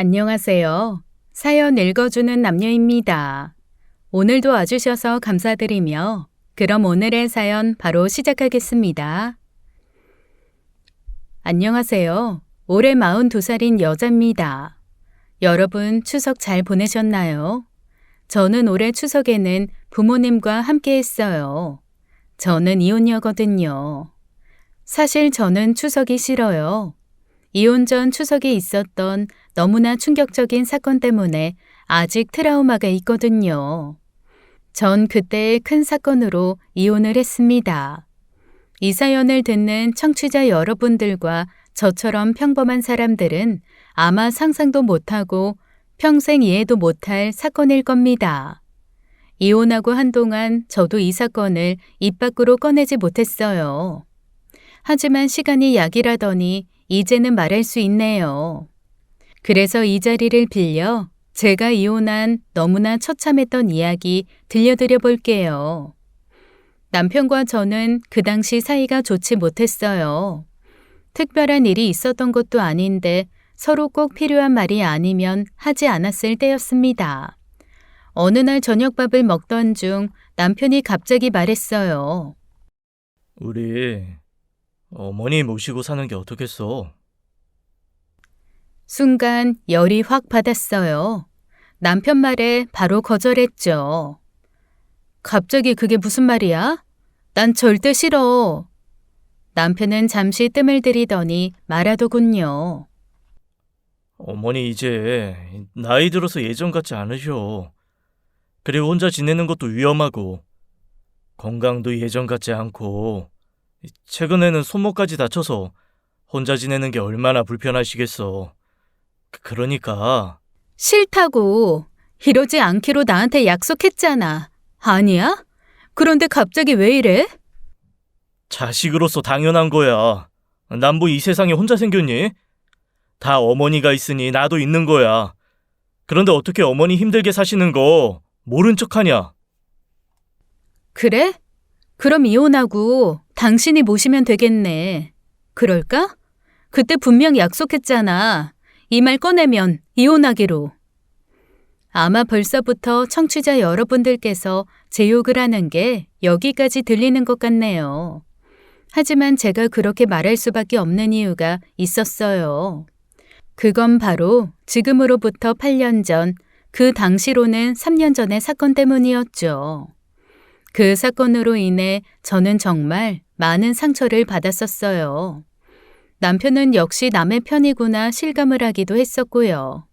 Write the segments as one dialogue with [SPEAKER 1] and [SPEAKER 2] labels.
[SPEAKER 1] 안녕하세요. 사연 읽어주는 남녀입니다. 오늘도 와주셔서 감사드리며 그럼 오늘의 사연 바로 시작하겠습니다. 안녕하세요. 올해 42살인 여자입니다. 여러분 추석 잘 보내셨나요? 저는 올해 추석에는 부모님과 함께 했어요. 저는 이혼녀거든요. 사실 저는 추석이 싫어요. 이혼 전 추석에 있었던 너무나 충격적인 사건 때문에 아직 트라우마가 있거든요. 전 그때의 큰 사건으로 이혼을 했습니다. 이 사연을 듣는 청취자 여러분들과 저처럼 평범한 사람들은 아마 상상도 못하고 평생 이해도 못할 사건일 겁니다. 이혼하고 한동안 저도 이 사건을 입 밖으로 꺼내지 못했어요. 하지만 시간이 약이라더니 이제는 말할 수 있네요. 그래서 이 자리를 빌려 제가 이혼한 너무나 처참했던 이야기 들려드려 볼게요. 남편과 저는 그 당시 사이가 좋지 못했어요. 특별한 일이 있었던 것도 아닌데 서로 꼭 필요한 말이 아니면 하지 않았을 때였습니다. 어느 날 저녁밥을 먹던 중 남편이 갑자기 말했어요.
[SPEAKER 2] 우리 어머니 모시고 사는 게 어떻겠어?
[SPEAKER 1] 순간 열이 확 받았어요. 남편 말에 바로 거절했죠. 갑자기 그게 무슨 말이야? 난 절대 싫어. 남편은 잠시 뜸을 들이더니 말하더군요.
[SPEAKER 2] 어머니 이제 나이 들어서 예전 같지 않으셔. 그리고 혼자 지내는 것도 위험하고 건강도 예전 같지 않고 최근에는 손목까지 다쳐서 혼자 지내는 게 얼마나 불편하시겠어. 그러니까
[SPEAKER 1] 싫다고. 이러지 않기로 나한테 약속했잖아. 아니야? 그런데 갑자기 왜 이래?
[SPEAKER 2] 자식으로서 당연한 거야. 난 뭐 이 세상에 혼자 생겼니? 다 어머니가 있으니 나도 있는 거야. 그런데 어떻게 어머니 힘들게 사시는 거 모른 척하냐?
[SPEAKER 1] 그래? 그럼 이혼하고 당신이 모시면 되겠네. 그럴까? 그때 분명 약속했잖아. 이 말 꺼내면 이혼하기로. 아마 벌써부터 청취자 여러분들께서 제 욕을 하는 게 여기까지 들리는 것 같네요. 하지만 제가 그렇게 말할 수밖에 없는 이유가 있었어요. 그건 바로 지금으로부터 8년 전, 그 당시로는 3년 전의 사건 때문이었죠. 그 사건으로 인해 저는 정말 많은 상처를 받았었어요. 남편은 역시 남의 편이구나 실감을 하기도 했었고요.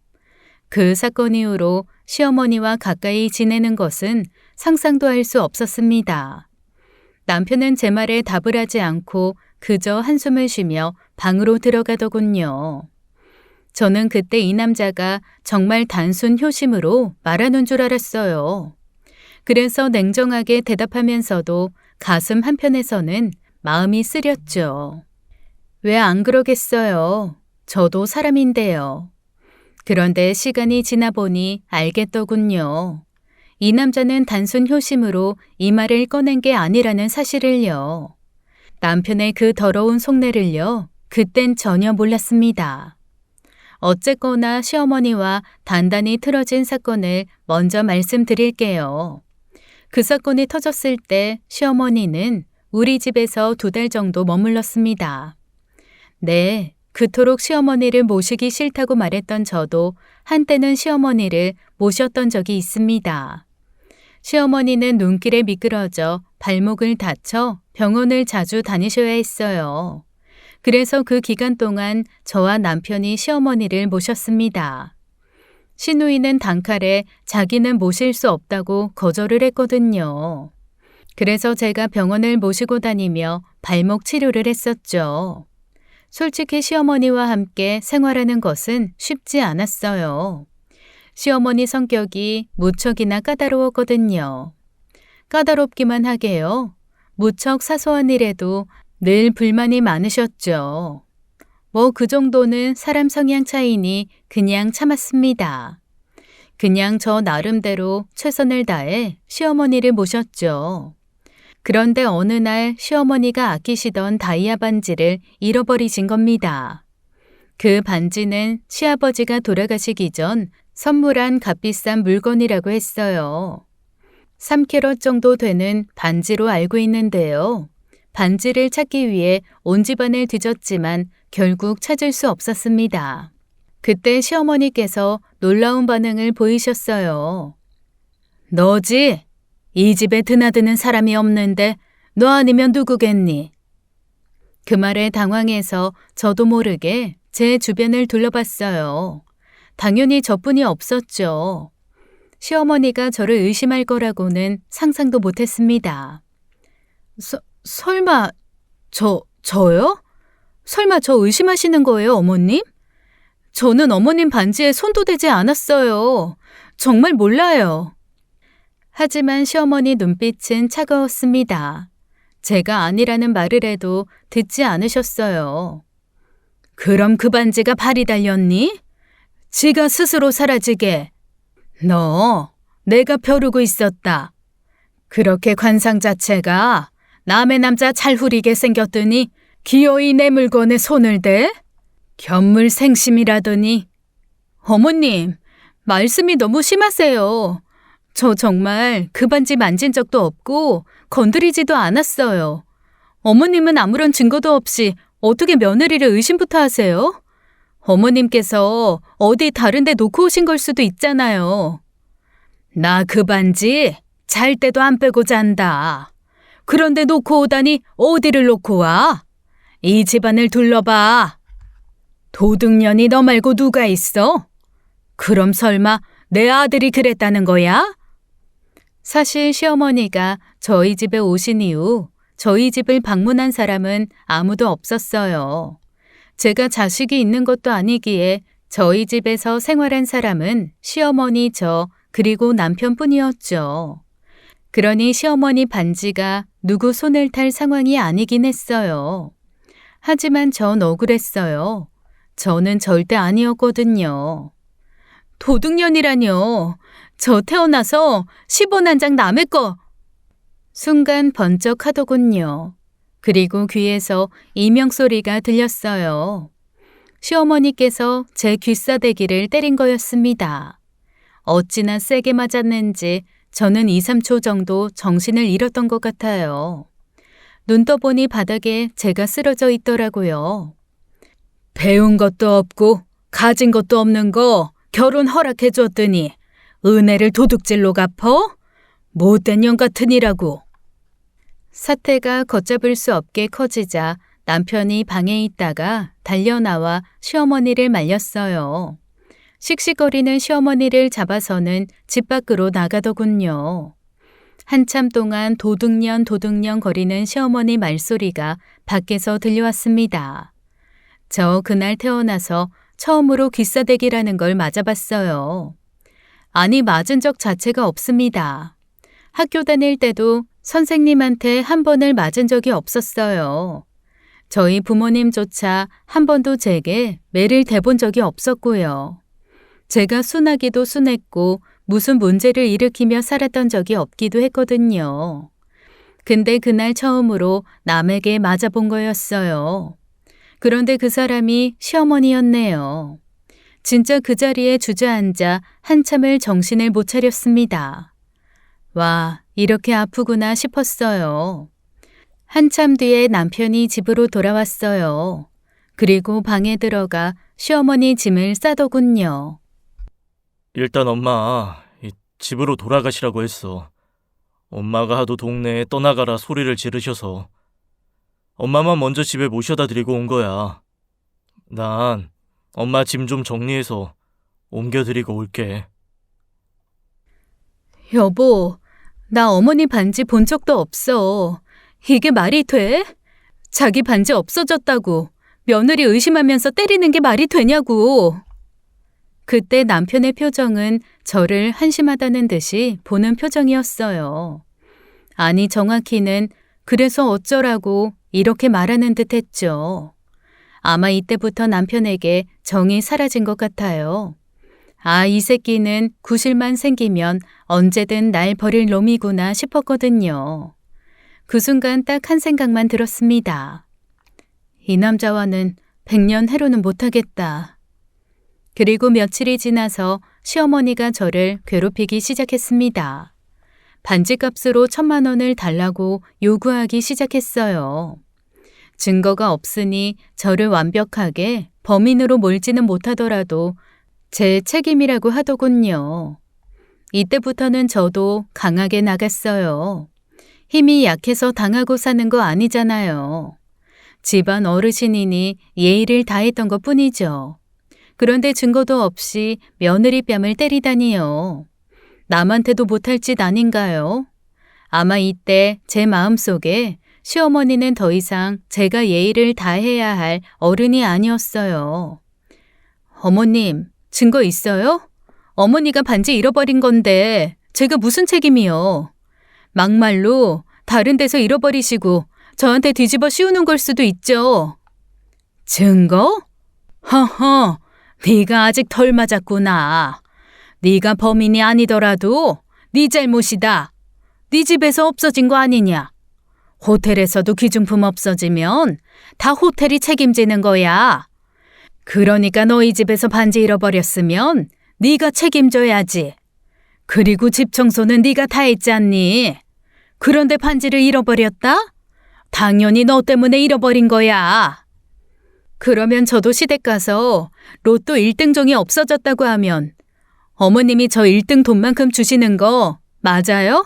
[SPEAKER 1] 그 사건 이후로 시어머니와 가까이 지내는 것은 상상도 할 수 없었습니다. 남편은 제 말에 답을 하지 않고 그저 한숨을 쉬며 방으로 들어가더군요. 저는 그때 이 남자가 정말 단순 효심으로 말하는 줄 알았어요. 그래서 냉정하게 대답하면서도 가슴 한편에서는 마음이 쓰렸죠. 왜 안 그러겠어요? 저도 사람인데요. 그런데 시간이 지나 보니 알겠더군요. 이 남자는 단순 효심으로 이 말을 꺼낸 게 아니라는 사실을요. 남편의 그 더러운 속내를요. 그땐 전혀 몰랐습니다. 어쨌거나 시어머니와 단단히 틀어진 사건을 먼저 말씀드릴게요. 그 사건이 터졌을 때 시어머니는 우리 집에서 2달 정도 머물렀습니다. 네, 그토록 시어머니를 모시기 싫다고 말했던 저도 한때는 시어머니를 모셨던 적이 있습니다. 시어머니는 눈길에 미끄러져 발목을 다쳐 병원을 자주 다니셔야 했어요. 그래서 그 기간 동안 저와 남편이 시어머니를 모셨습니다. 시누이는 단칼에 자기는 모실 수 없다고 거절을 했거든요. 그래서 제가 병원을 모시고 다니며 발목 치료를 했었죠. 솔직히 시어머니와 함께 생활하는 것은 쉽지 않았어요. 시어머니 성격이 무척이나 까다로웠거든요. 까다롭기만 하게요. 무척 사소한 일에도 늘 불만이 많으셨죠. 뭐 그 정도는 사람 성향 차이니 그냥 참았습니다. 그냥 저 나름대로 최선을 다해 시어머니를 모셨죠. 그런데 어느 날 시어머니가 아끼시던 다이아 반지를 잃어버리신 겁니다. 그 반지는 시아버지가 돌아가시기 전 선물한 값비싼 물건이라고 했어요. 3캐럿 정도 되는 반지로 알고 있는데요. 반지를 찾기 위해 온 집안을 뒤졌지만 결국 찾을 수 없었습니다. 그때 시어머니께서 놀라운 반응을 보이셨어요. 너지? 이 집에 드나드는 사람이 없는데 너 아니면 누구겠니? 그 말에 당황해서 저도 모르게 제 주변을 둘러봤어요. 당연히 저뿐이 없었죠. 시어머니가 저를 의심할 거라고는 상상도 못했습니다. 설마 저요? 설마 저 의심하시는 거예요, 어머님? 저는 어머님 반지에 손도 대지 않았어요. 정말 몰라요. 하지만 시어머니 눈빛은 차가웠습니다. 제가 아니라는 말을 해도 듣지 않으셨어요. 그럼 그 반지가 발이 달렸니? 지가 스스로 사라지게. 너, 내가 벼르고 있었다. 그렇게 관상 자체가 남의 남자 잘 후리게 생겼더니 기어이 내 물건에 손을 대? 견물생심이라더니. 어머님, 말씀이 너무 심하세요. 저 정말 그 반지 만진 적도 없고 건드리지도 않았어요. 어머님은 아무런 증거도 없이 어떻게 며느리를 의심부터 하세요? 어머님께서 어디 다른 데 놓고 오신 걸 수도 있잖아요. 나 그 반지 잘 때도 안 빼고 잔다. 그런데 놓고 오다니 어디를 놓고 와? 이 집안을 둘러봐. 도둑년이 너 말고 누가 있어? 그럼 설마 내 아들이 그랬다는 거야? 사실 시어머니가 저희 집에 오신 이후 저희 집을 방문한 사람은 아무도 없었어요. 제가 자식이 있는 것도 아니기에 저희 집에서 생활한 사람은 시어머니 저 그리고 남편뿐이었죠. 그러니 시어머니 반지가 누구 손을 탈 상황이 아니긴 했어요. 하지만 전 억울했어요. 저는 절대 아니었거든요. 도둑년이라뇨. 저 태어나서 10원 한 장 남의 거. 순간 번쩍하더군요. 그리고 귀에서 이명소리가 들렸어요. 시어머니께서 제 귀싸대기를 때린 거였습니다. 어찌나 세게 맞았는지 저는 2, 3초 정도 정신을 잃었던 것 같아요. 눈 떠보니 바닥에 제가 쓰러져 있더라고요. 배운 것도 없고 가진 것도 없는 거 결혼 허락해 줬더니 은혜를 도둑질로 갚어? 못된 년 같으니라고. 사태가 걷잡을 수 없게 커지자 남편이 방에 있다가 달려나와 시어머니를 말렸어요. 씩씩거리는 시어머니를 잡아서는 집 밖으로 나가더군요. 한참 동안 도둑년 거리는 시어머니 말소리가 밖에서 들려왔습니다. 저 그날 태어나서 처음으로 귀싸대기라는 걸 맞아봤어요. 아니, 맞은 적 자체가 없습니다. 학교 다닐 때도 선생님한테 한 번을 맞은 적이 없었어요. 저희 부모님조차 한 번도 제게 매를 대본 적이 없었고요. 제가 순하기도 순했고 무슨 문제를 일으키며 살았던 적이 없기도 했거든요. 근데 그날 처음으로 남에게 맞아본 거였어요. 그런데 그 사람이 시어머니였네요. 진짜 그 자리에 주저앉아 한참을 정신을 못 차렸습니다. 와, 이렇게 아프구나 싶었어요. 한참 뒤에 남편이 집으로 돌아왔어요. 그리고 방에 들어가 시어머니 짐을 싸더군요.
[SPEAKER 2] 일단 엄마, 집으로 돌아가시라고 했어. 엄마가 하도 동네에 떠나가라 소리를 지르셔서 엄마만 먼저 집에 모셔다 드리고 온 거야. 난 엄마 짐 좀 정리해서 옮겨드리고 올게.
[SPEAKER 1] 여보, 나 어머니 반지 본 적도 없어. 이게 말이 돼? 자기 반지 없어졌다고 며느리 의심하면서 때리는 게 말이 되냐고. 그때 남편의 표정은 저를 한심하다는 듯이 보는 표정이었어요. 아니, 정확히는 그래서 어쩌라고 이렇게 말하는 듯 했죠. 아마 이때부터 남편에게 정이 사라진 것 같아요. 아, 이 새끼는 구실만 생기면 언제든 날 버릴 놈이구나 싶었거든요. 그 순간 딱 한 생각만 들었습니다. 이 남자와는 100년 해로는 못하겠다. 그리고 며칠이 지나서 시어머니가 저를 괴롭히기 시작했습니다. 반지값으로 1,000만 원을 달라고 요구하기 시작했어요. 증거가 없으니 저를 완벽하게 범인으로 몰지는 못하더라도 제 책임이라고 하더군요. 이때부터는 저도 강하게 나갔어요. 힘이 약해서 당하고 사는 거 아니잖아요. 집안 어르신이니 예의를 다했던 것 뿐이죠. 그런데 증거도 없이 며느리 뺨을 때리다니요. 남한테도 못할 짓 아닌가요? 아마 이때 제 마음속에 시어머니는 더 이상 제가 예의를 다해야 할 어른이 아니었어요. 어머님, 증거 있어요? 어머니가 반지 잃어버린 건데 제가 무슨 책임이요? 막말로 다른 데서 잃어버리시고 저한테 뒤집어 씌우는 걸 수도 있죠. 증거? 허허, 네가 아직 덜 맞았구나. 네가 범인이 아니더라도 네 잘못이다. 네 집에서 없어진 거 아니냐. 호텔에서도 귀중품 없어지면 다 호텔이 책임지는 거야. 그러니까 너희 집에서 반지 잃어버렸으면 네가 책임져야지. 그리고 집 청소는 네가 다 했지 않니? 그런데 반지를 잃어버렸다? 당연히 너 때문에 잃어버린 거야. 그러면 저도 시댁 가서 로또 1등종이 없어졌다고 하면 어머님이 저 1등 돈만큼 주시는 거 맞아요?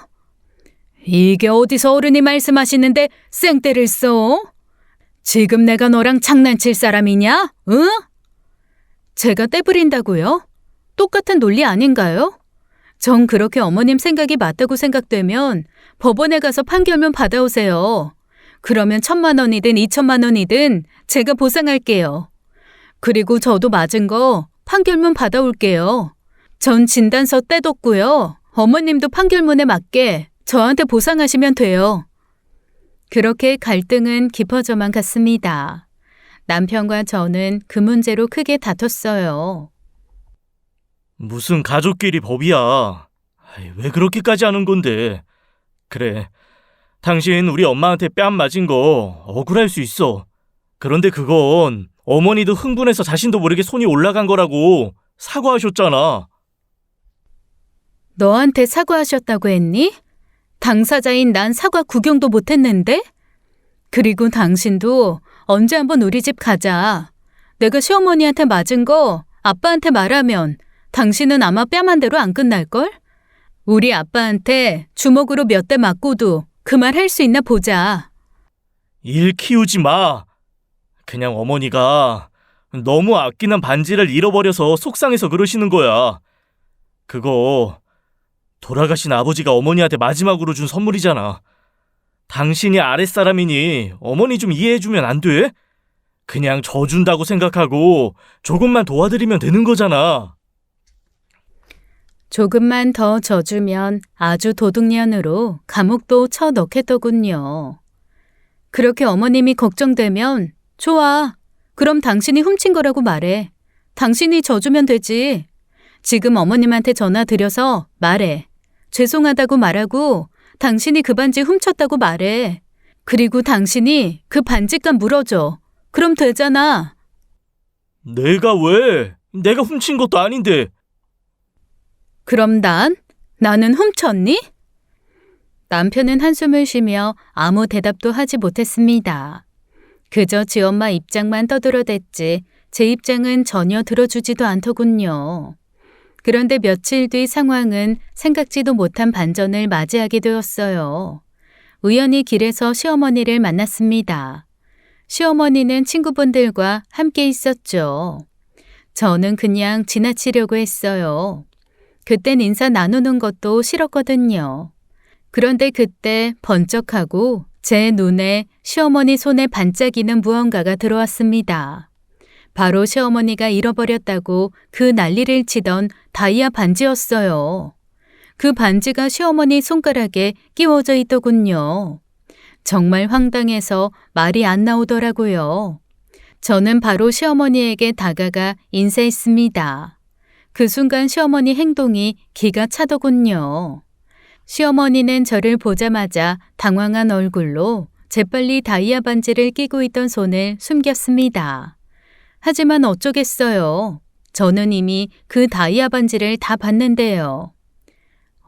[SPEAKER 1] 이게 어디서 어른이 말씀하시는데 생떼를 써? 지금 내가 너랑 장난칠 사람이냐? 응? 제가 떼부린다고요? 똑같은 논리 아닌가요? 전 그렇게 어머님 생각이 맞다고 생각되면 법원에 가서 판결문 받아오세요. 그러면 1,000만 원이든 2,000만 원이든 제가 보상할게요. 그리고 저도 맞은 거 판결문 받아올게요. 전 진단서 떼뒀고요. 어머님도 판결문에 맞게 저한테 보상하시면 돼요. 그렇게 갈등은 깊어져만 갔습니다. 남편과 저는 그 문제로 크게 다퉜어요.
[SPEAKER 2] 무슨 가족끼리 법이야. 왜 그렇게까지 하는 건데. 그래, 당신 우리 엄마한테 뺨 맞은 거 억울할 수 있어. 그런데 그건 어머니도 흥분해서 자신도 모르게 손이 올라간 거라고 사과하셨잖아.
[SPEAKER 1] 너한테 사과하셨다고 했니? 당사자인 난 사과 구경도 못했는데? 그리고 당신도 언제 한번 우리 집 가자. 내가 시어머니한테 맞은 거 아빠한테 말하면 당신은 아마 뺨 한 대로 안 끝날걸? 우리 아빠한테 주먹으로 몇 대 맞고도 그 말 할 수 있나 보자.
[SPEAKER 2] 일 키우지 마. 그냥 어머니가 너무 아끼는 반지를 잃어버려서 속상해서 그러시는 거야. 그거 돌아가신 아버지가 어머니한테 마지막으로 준 선물이잖아. 당신이 아랫사람이니 어머니 좀 이해해주면 안 돼? 그냥 져준다고 생각하고 조금만 도와드리면 되는 거잖아.
[SPEAKER 1] 조금만 더 져주면 아주 도둑년으로 감옥도 쳐넣겠더군요. 그렇게 어머님이 걱정되면 좋아. 그럼 당신이 훔친 거라고 말해. 당신이 져주면 되지. 지금 어머님한테 전화 드려서 말해. 죄송하다고 말하고 당신이 그 반지 훔쳤다고 말해. 그리고 당신이 그 반지값 물어줘. 그럼 되잖아.
[SPEAKER 2] 내가 왜? 내가 훔친 것도 아닌데.
[SPEAKER 1] 그럼 나는 훔쳤니? 남편은 한숨을 쉬며 아무 대답도 하지 못했습니다. 그저 지 엄마 입장만 떠들어댔지 제 입장은 전혀 들어주지도 않더군요. 그런데 며칠 뒤 상황은 생각지도 못한 반전을 맞이하게 되었어요. 우연히 길에서 시어머니를 만났습니다. 시어머니는 친구분들과 함께 있었죠. 저는 그냥 지나치려고 했어요. 그땐 인사 나누는 것도 싫었거든요. 그런데 그때 번쩍하고 제 눈에 시어머니 손에 반짝이는 무언가가 들어왔습니다. 바로 시어머니가 잃어버렸다고 그 난리를 치던 다이아 반지였어요. 그 반지가 시어머니 손가락에 끼워져 있더군요. 정말 황당해서 말이 안 나오더라고요. 저는 바로 시어머니에게 다가가 인사했습니다. 그 순간 시어머니 행동이 기가 차더군요. 시어머니는 저를 보자마자 당황한 얼굴로 재빨리 다이아 반지를 끼고 있던 손을 숨겼습니다. 하지만 어쩌겠어요. 저는 이미 그 다이아 반지를 다 봤는데요.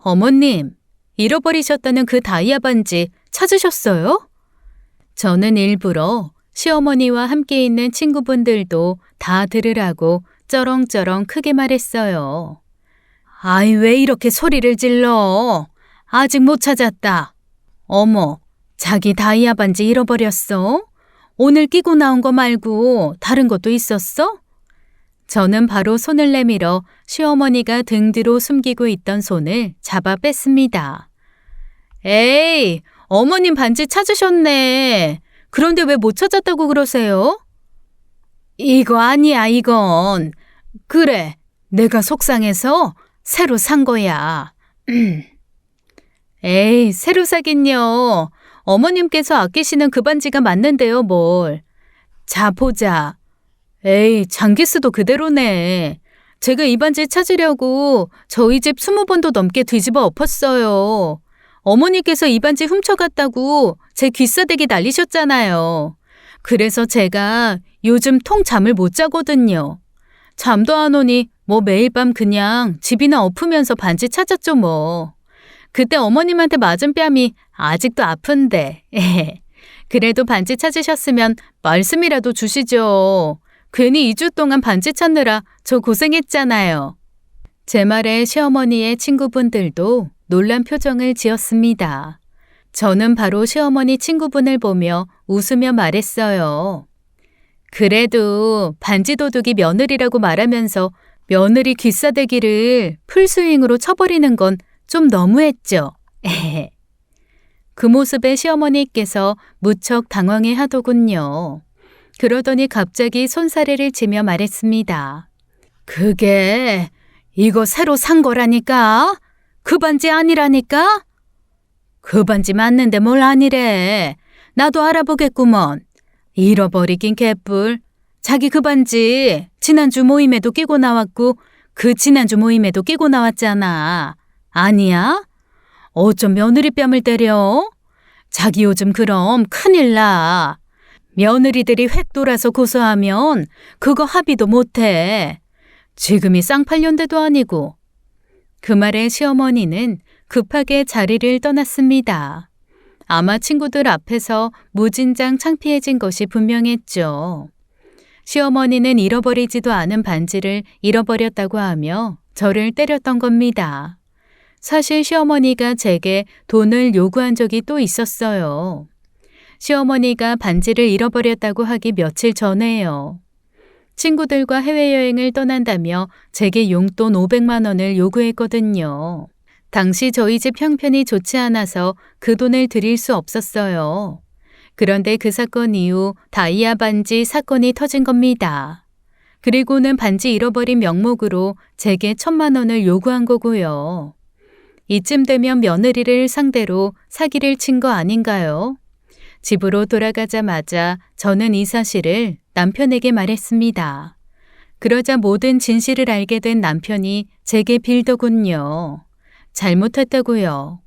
[SPEAKER 1] 어머님, 잃어버리셨다는 그 다이아 반지 찾으셨어요? 저는 일부러 시어머니와 함께 있는 친구분들도 다 들으라고 쩌렁쩌렁 크게 말했어요. 아이, 왜 이렇게 소리를 질러? 아직 못 찾았다. 어머, 자기 다이아 반지 잃어버렸어? 오늘 끼고 나온 거 말고 다른 것도 있었어? 저는 바로 손을 내밀어 시어머니가 등 뒤로 숨기고 있던 손을 잡아 뺐습니다. 에이, 어머님 반지 찾으셨네. 그런데 왜 못 찾았다고 그러세요? 이거 아니야, 이건. 그래, 내가 속상해서 새로 산 거야. 에이, 새로 사긴요. 어머님께서 아끼시는 그 반지가 맞는데요, 뭘. 자, 보자. 에이, 장기스도 그대로네. 제가 이 반지 찾으려고 저희 집 20번도 넘게 뒤집어 엎었어요. 어머니께서 이 반지 훔쳐갔다고 제 귀싸대기 날리셨잖아요. 그래서 제가 요즘 통 잠을 못 자거든요. 잠도 안 오니 뭐 매일 밤 그냥 집이나 엎으면서 반지 찾았죠 뭐. 그때 어머님한테 맞은 뺨이 아직도 아픈데. 그래도 반지 찾으셨으면 말씀이라도 주시죠. 괜히 2주 동안 반지 찾느라 저 고생했잖아요. 제 말에 시어머니의 친구분들도 놀란 표정을 지었습니다. 저는 바로 시어머니 친구분을 보며 웃으며 말했어요. 그래도 반지 도둑이 며느리라고 말하면서 며느리 귀싸대기를 풀스윙으로 쳐버리는 건 좀 너무했죠. 그 모습에 시어머니께서 무척 당황해 하더군요. 그러더니 갑자기 손사래를 치며 말했습니다. 그게 이거 새로 산 거라니까? 그 반지 아니라니까? 그 반지 맞는데 뭘 아니래. 나도 알아보겠구먼. 잃어버리긴 개뿔. 자기 그 반지 지난주 모임에도 끼고 나왔고 그 지난주 모임에도 끼고 나왔잖아. 아니야? 어쩜 며느리 뺨을 때려? 자기 요즘 그럼 큰일 나. 며느리들이 획 돌아서 고소하면 그거 합의도 못해. 지금이 쌍팔년대도 아니고. 그 말에 시어머니는 급하게 자리를 떠났습니다. 아마 친구들 앞에서 무진장 창피해진 것이 분명했죠. 시어머니는 잃어버리지도 않은 반지를 잃어버렸다고 하며 저를 때렸던 겁니다. 사실 시어머니가 제게 돈을 요구한 적이 또 있었어요. 시어머니가 반지를 잃어버렸다고 하기 며칠 전에요. 친구들과 해외여행을 떠난다며 제게 용돈 500만 원을 요구했거든요. 당시 저희 집 형편이 좋지 않아서 그 돈을 드릴 수 없었어요. 그런데 그 사건 이후 다이아 반지 사건이 터진 겁니다. 그리고는 반지 잃어버린 명목으로 제게 1,000만 원을 요구한 거고요. 이쯤 되면 며느리를 상대로 사기를 친 거 아닌가요? 집으로 돌아가자마자 저는 이 사실을 남편에게 말했습니다. 그러자 모든 진실을 알게 된 남편이 제게 빌더군요. 잘못했다고요.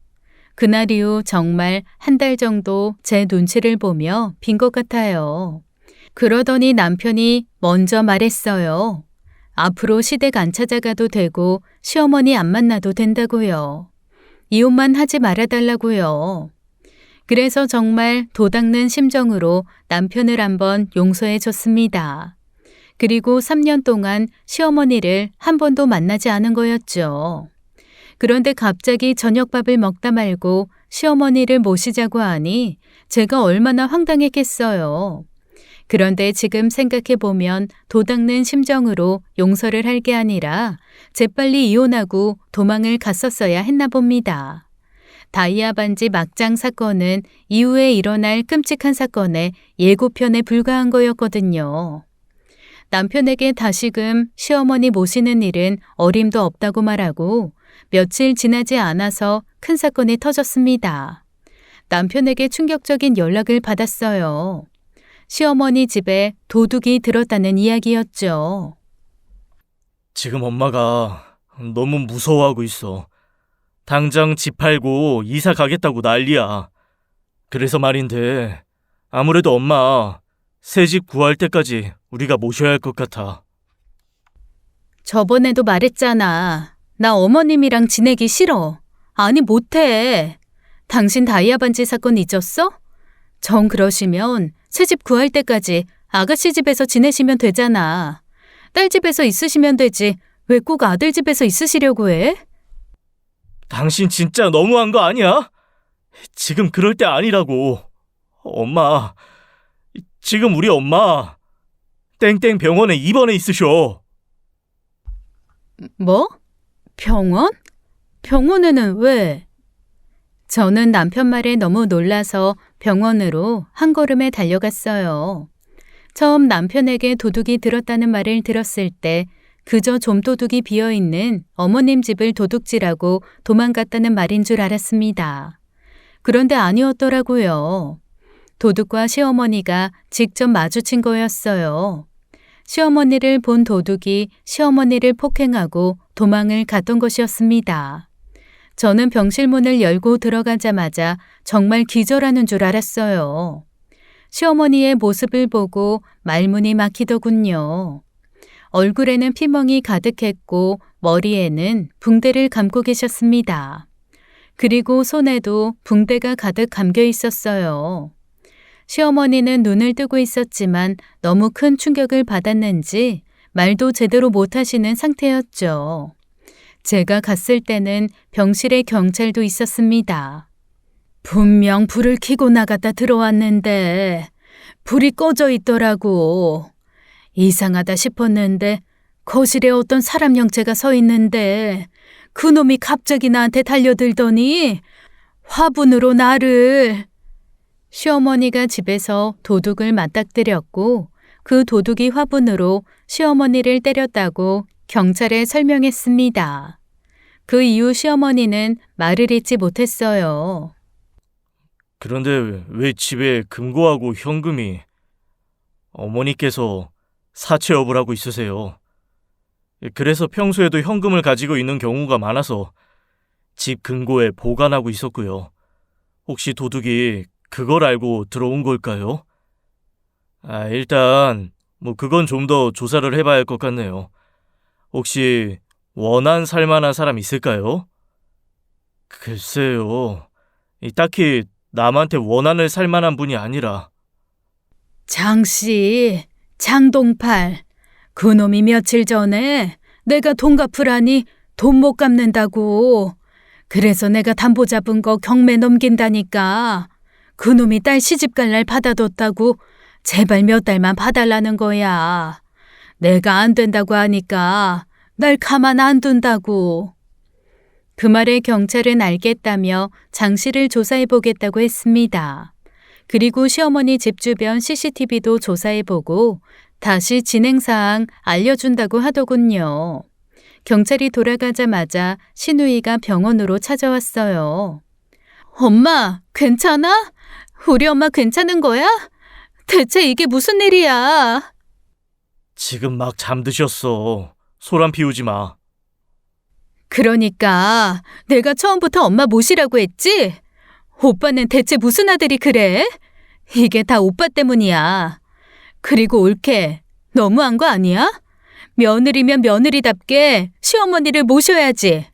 [SPEAKER 1] 그날 이후 정말 한 달 정도 제 눈치를 보며 빈 것 같아요. 그러더니 남편이 먼저 말했어요. 앞으로 시댁 안 찾아가도 되고 시어머니 안 만나도 된다고요. 이혼만 하지 말아달라고요. 그래서 정말 도닦는 심정으로 남편을 한번 용서해 줬습니다. 그리고 3년 동안 시어머니를 한 번도 만나지 않은 거였죠. 그런데 갑자기 저녁밥을 먹다 말고 시어머니를 모시자고 하니 제가 얼마나 황당했겠어요. 그런데 지금 생각해보면 도닦는 심정으로 용서를 할 게 아니라 재빨리 이혼하고 도망을 갔었어야 했나 봅니다. 다이아 반지 막장 사건은 이후에 일어날 끔찍한 사건의 예고편에 불과한 거였거든요. 남편에게 다시금 시어머니 모시는 일은 어림도 없다고 말하고 며칠 지나지 않아서 큰 사건이 터졌습니다. 남편에게 충격적인 연락을 받았어요. 시어머니 집에 도둑이 들었다는 이야기였죠.
[SPEAKER 2] 지금 엄마가 너무 무서워하고 있어. 당장 집 팔고 이사 가겠다고 난리야. 그래서 말인데 아무래도 엄마 새 집 구할 때까지 우리가 모셔야 할 것 같아.
[SPEAKER 1] 저번에도 말했잖아. 나 어머님이랑 지내기 싫어. 아니, 못해. 당신 다이아 반지 사건 잊었어? 정 그러시면 새집 구할 때까지 아가씨 집에서 지내시면 되잖아. 딸 집에서 있으시면 되지. 왜 꼭 아들 집에서 있으시려고 해?
[SPEAKER 2] 당신 진짜 너무한 거 아니야? 지금 그럴 때 아니라고. 엄마, 지금 우리 엄마 땡땡 병원에 입원해 있으셔.
[SPEAKER 1] 뭐? 병원? 병원에는 왜? 저는 남편 말에 너무 놀라서 병원으로 한 걸음에 달려갔어요. 처음 남편에게 도둑이 들었다는 말을 들었을 때 그저 좀도둑이 비어있는 어머님 집을 도둑질하고 도망갔다는 말인 줄 알았습니다. 그런데 아니었더라고요. 도둑과 시어머니가 직접 마주친 거였어요. 시어머니를 본 도둑이 시어머니를 폭행하고 도망을 갔던 것이었습니다. 저는 병실 문을 열고 들어가자마자 정말 기절하는 줄 알았어요. 시어머니의 모습을 보고 말문이 막히더군요. 얼굴에는 피멍이 가득했고 머리에는 붕대를 감고 계셨습니다. 그리고 손에도 붕대가 가득 감겨 있었어요. 시어머니는 눈을 뜨고 있었지만 너무 큰 충격을 받았는지 말도 제대로 못하시는 상태였죠. 제가 갔을 때는 병실에 경찰도 있었습니다. 분명 불을 켜고 나갔다 들어왔는데 불이 꺼져 있더라고. 이상하다 싶었는데 거실에 어떤 사람 형체가 서 있는데 그놈이 갑자기 나한테 달려들더니 화분으로 나를... 시어머니가 집에서 도둑을 맞닥뜨렸고 그 도둑이 화분으로 시어머니를 때렸다고 경찰에 설명했습니다. 그 이후 시어머니는 말을 잇지 못했어요.
[SPEAKER 2] 그런데 왜 집에 금고하고 현금이? 어머니께서 사채업을 하고 있으세요. 그래서 평소에도 현금을 가지고 있는 경우가 많아서 집 금고에 보관하고 있었고요. 혹시 도둑이 그걸 알고 들어온 걸까요? 일단 그건 좀 더 조사를 해봐야 할 것 같네요. 혹시 원한 살 만한 사람 있을까요? 글쎄요. 딱히 남한테 원한을 살 만한 분이 아니라.
[SPEAKER 1] 장씨, 장동팔, 그놈이 며칠 전에 내가 돈 갚으라니 돈 못 갚는다고. 그래서 내가 담보 잡은 거 경매 넘긴다니까. 그놈이 딸 시집갈 날 받아뒀다고 제발 몇 달만 봐달라는 거야. 내가 안 된다고 하니까 날 가만 안 둔다고. 그 말에 경찰은 알겠다며 장 씨를 조사해보겠다고 했습니다. 그리고 시어머니 집 주변 CCTV도 조사해보고 다시 진행사항 알려준다고 하더군요. 경찰이 돌아가자마자 신우이가 병원으로 찾아왔어요. 엄마, 괜찮아? 우리 엄마 괜찮은 거야? 대체 이게 무슨 일이야?
[SPEAKER 2] 지금 막 잠드셨어. 소란 피우지 마.
[SPEAKER 1] 그러니까 내가 처음부터 엄마 모시라고 했지? 오빠는 대체 무슨 아들이 그래? 이게 다 오빠 때문이야. 그리고 올케, 너무한 거 아니야? 며느리면 며느리답게 시어머니를 모셔야지.